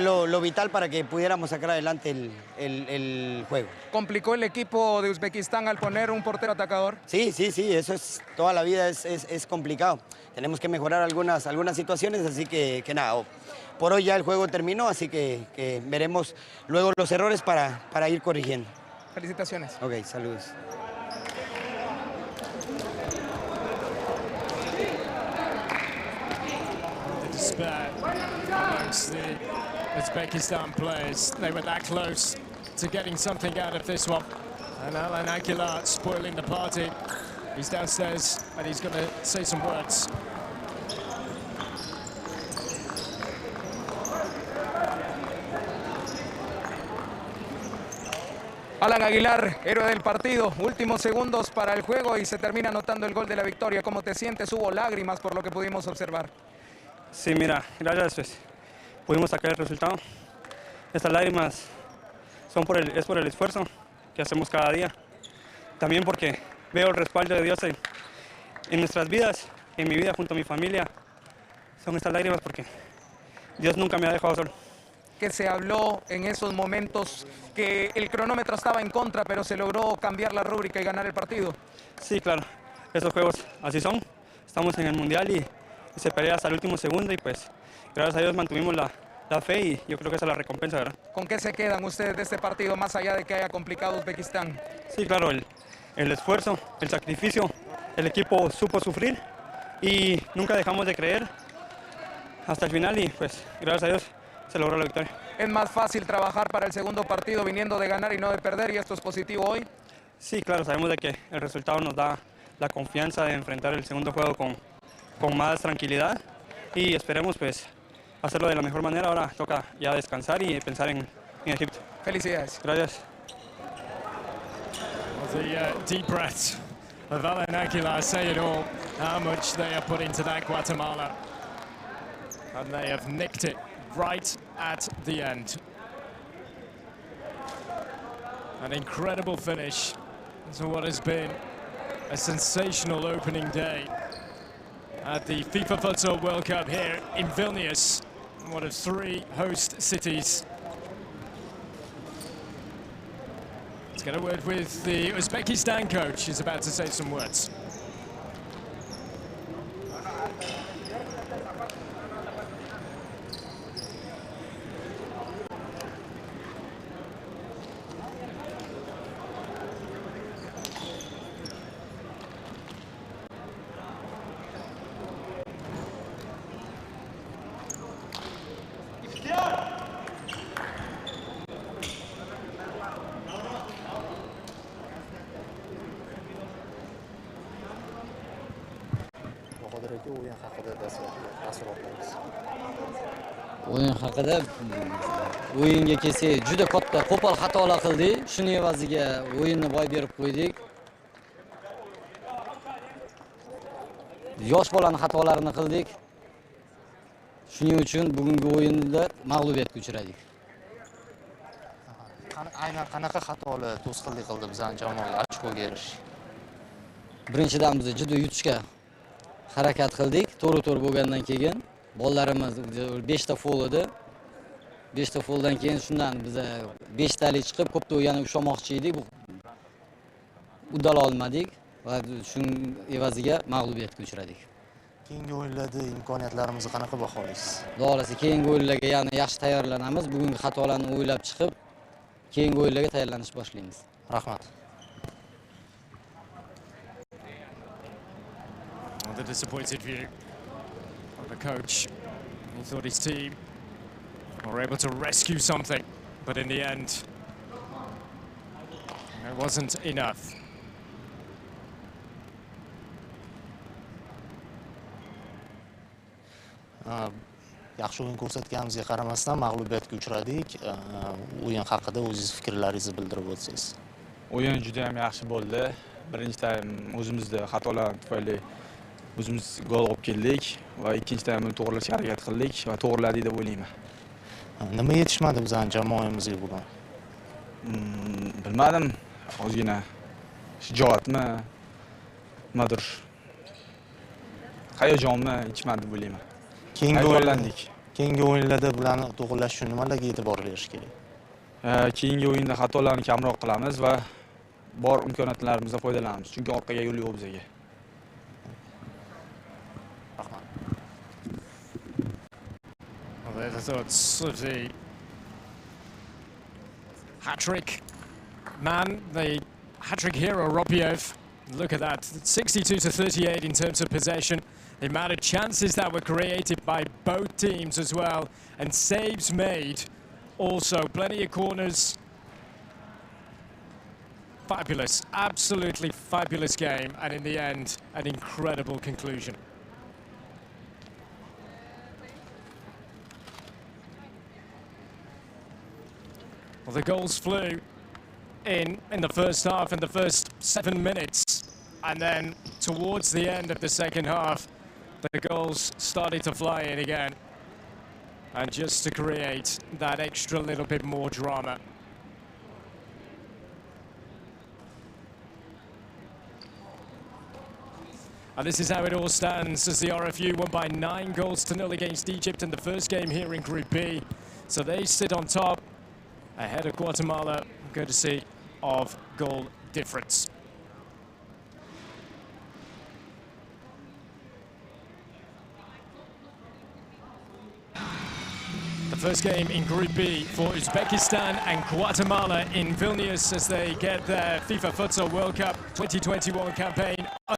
lo vital para que pudiéramos sacar adelante el juego. ¿Complicó el equipo de Uzbekistán al poner un portero atacador? Sí, eso es, toda la vida es complicado. Tenemos que mejorar algunas situaciones, así que nada, por hoy ya el juego terminó, así que veremos luego los errores para ir corrigiendo. Felicitaciones. Ok, saludos. Despair amongst the Uzbekistan players. They were that close to getting something out of this one. And Alan Aguilar spoiling the party. He's downstairs and he's going to say some words. Alan Aguilar, héroe del partido, últimos segundos para el juego y se termina anotando el gol de la victoria. ¿Cómo te sientes? Hubo lágrimas por lo que pudimos observar. Sí, mira, gracias, pues, pudimos sacar el resultado. Estas lágrimas son por el esfuerzo que hacemos cada día. También porque veo el respaldo de Dios en nuestras vidas, en mi vida junto a mi familia. Son estas lágrimas porque Dios nunca me ha dejado solo. Que se habló en esos momentos que el cronómetro estaba en contra, pero se logró cambiar la rúbrica y ganar el partido. Sí, claro, esos juegos así son. Estamos en el Mundial y se pelea hasta el último segundo y pues gracias a Dios mantuvimos la fe y yo creo que esa es la recompensa, ¿verdad? ¿Con qué se quedan ustedes de este partido más allá de que haya complicado Uzbekistán? Sí, claro, el esfuerzo, el sacrificio, el equipo supo sufrir y nunca dejamos de creer hasta el final y pues gracias a Dios se logró la victoria. Es más fácil trabajar para el segundo partido viniendo de ganar y no de perder, y esto es positivo hoy. Sí, claro, sabemos de que el resultado nos da la confianza de enfrentar el segundo juego con más tranquilidad y esperemos pues hacerlo de la mejor manera. Ahora toca ya descansar y pensar en Egipto. Felicidades. Gracias. The deep breaths of Alan Aguilar say it all, how much they have put into that Guatemala. And they have nicked it right at the end. An incredible finish to what has been a sensational opening day at the FIFA Futsal World Cup here in Vilnius, one of 3 host cities. Let's get a word with the Uzbekistan coach. He's about to say some words. O'yin haqida o'yinga kelsak, juda katta qo'pol xatolar qildik. Shuning evaziga o'yinni boy berib qo'ydik. Yosh bolaning xatolarini qildik. Shuning uchun bugungi o'yinda mag'lubiyatga uchradik. Aynan qanaqa xatolar to'sqinlik qildi bizning jamoaga ochkoga erishish? Birinchidan biz juda yutishga harakat qildik. To'g'ri bo'lgandan keyin bolalarimiz 5 ta foul edi. 5 ta fouldan keyin shundan biz 5 talik chiqib ko'pda yana ushlamoqchi edik. Uddala olmadik va shuning evaziga mag'lubiyatga uchradik. Keyingi o'yinlarda imkoniyatlarimizni qanaqa baholaysiz? Xudo xolasa keyingi o'yinlarga yana yaxshi tayyorlanamiz. Bugungi xatolarni o'ylab chiqib, keyingi o'yinlarga tayyorlanishni boshlaymiz. Rahmat. The disappointed view of the coach. He thought his team were able to rescue something, but in the end, it wasn't enough. Yaxshi o'yin ko'rsatganimizga qaramasdan mag'lubiyatga uchradik. O'yin haqida o'zingiz fikrlaringizni bildirib o'tsangiz. O'yin juda ham yaxshi bo'ldi. Birinchi taym o'zimizda xatolar tufayli o'zimiz gol olib keldik va ikkinchi taymni to'g'rilashga harakat qildik va to'g'riladik deb o'ylayman. Nima yetishmadi bizning jamoamizga bugun? Bilmadim, ozgina shijoatmi, nimadir hayajonmi yetishmadi deb o'ylayman. Keyingi o'yinlarda bularni to'g'rilash uchun nimalarga e'tibor berish kerak? Keyingi o'yinda xatolarni kamroq qilamiz va bor imkoniyatlarimizdan foydalanamiz, chunki orqaga yo'l yo'q bizga. Well, there's the thoughts of the hat-trick man, the hat-trick hero, Robiev. Look at that, 62-38 in terms of possession. The amount of chances that were created by both teams as well, and saves made also. Plenty of corners. Fabulous, absolutely fabulous game, and in the end, an incredible conclusion. Well, the goals flew in the first half, in the first 7 minutes, and then towards the end of the second half, the goals started to fly in again, and just to create that extra little bit more drama. And this is how it all stands, as the RFU won by 9-0 against Egypt in the first game here in Group B. So they sit on top, ahead of Guatemala, courtesy of goal difference. The first game in Group B for Uzbekistan and Guatemala in Vilnius as they get their FIFA Futsal World Cup 2021 campaign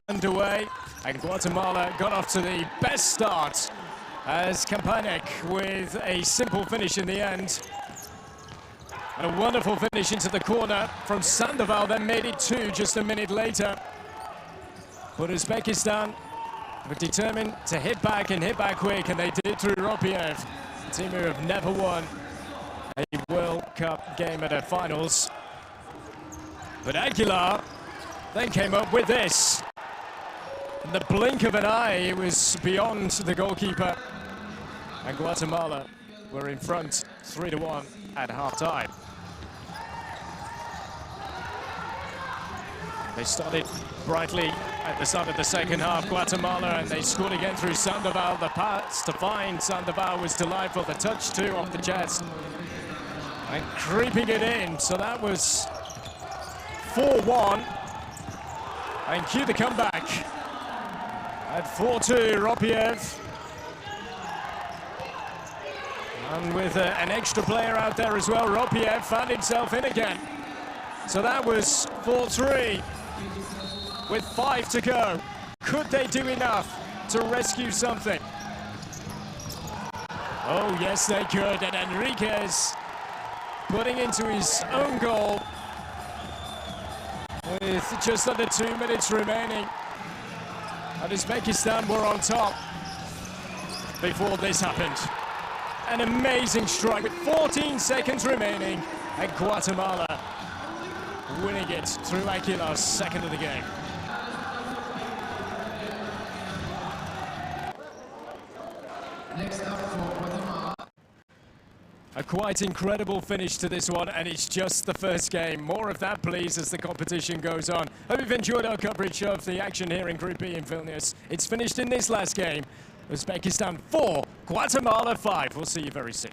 underway. And Guatemala got off to the best start as Kampanek with a simple finish in the end. And a wonderful finish into the corner from Sandoval, then made it 2 just a minute later. But Uzbekistan were determined to hit back and hit back quick, and they did through Ropiev, a team who have never won a World Cup game at their finals. But Aguilar then came up with this. In the blink of an eye, it was beyond the goalkeeper. And Guatemala were in front 3-1 at half-time. They started brightly at the start of the second half, Guatemala, and they scored again through Sandoval. The pass to find Sandoval was delightful. The touch too off the chest and creeping it in. So that was 4-1. And cue the comeback at 4-2, Ropiev. And with an extra player out there as well, Ropiev found himself in again. So that was 4-3 with 5 to go. Could they do enough to rescue something? Oh, yes, they could. And Enriquez putting into his own goal with just under 2 minutes remaining. And Uzbekistan were on top before this happened. An amazing strike with 14 seconds remaining, and Guatemala winning it through Aguilar's second of the game. Next up for Guatemala. A quite incredible finish to this one, and it's just the first game. More of that, please, as the competition goes on. Hope you've enjoyed our coverage of the action here in Group E in Vilnius. It's finished in this last game. Uzbekistan 4, Guatemala 5. We'll see you very soon.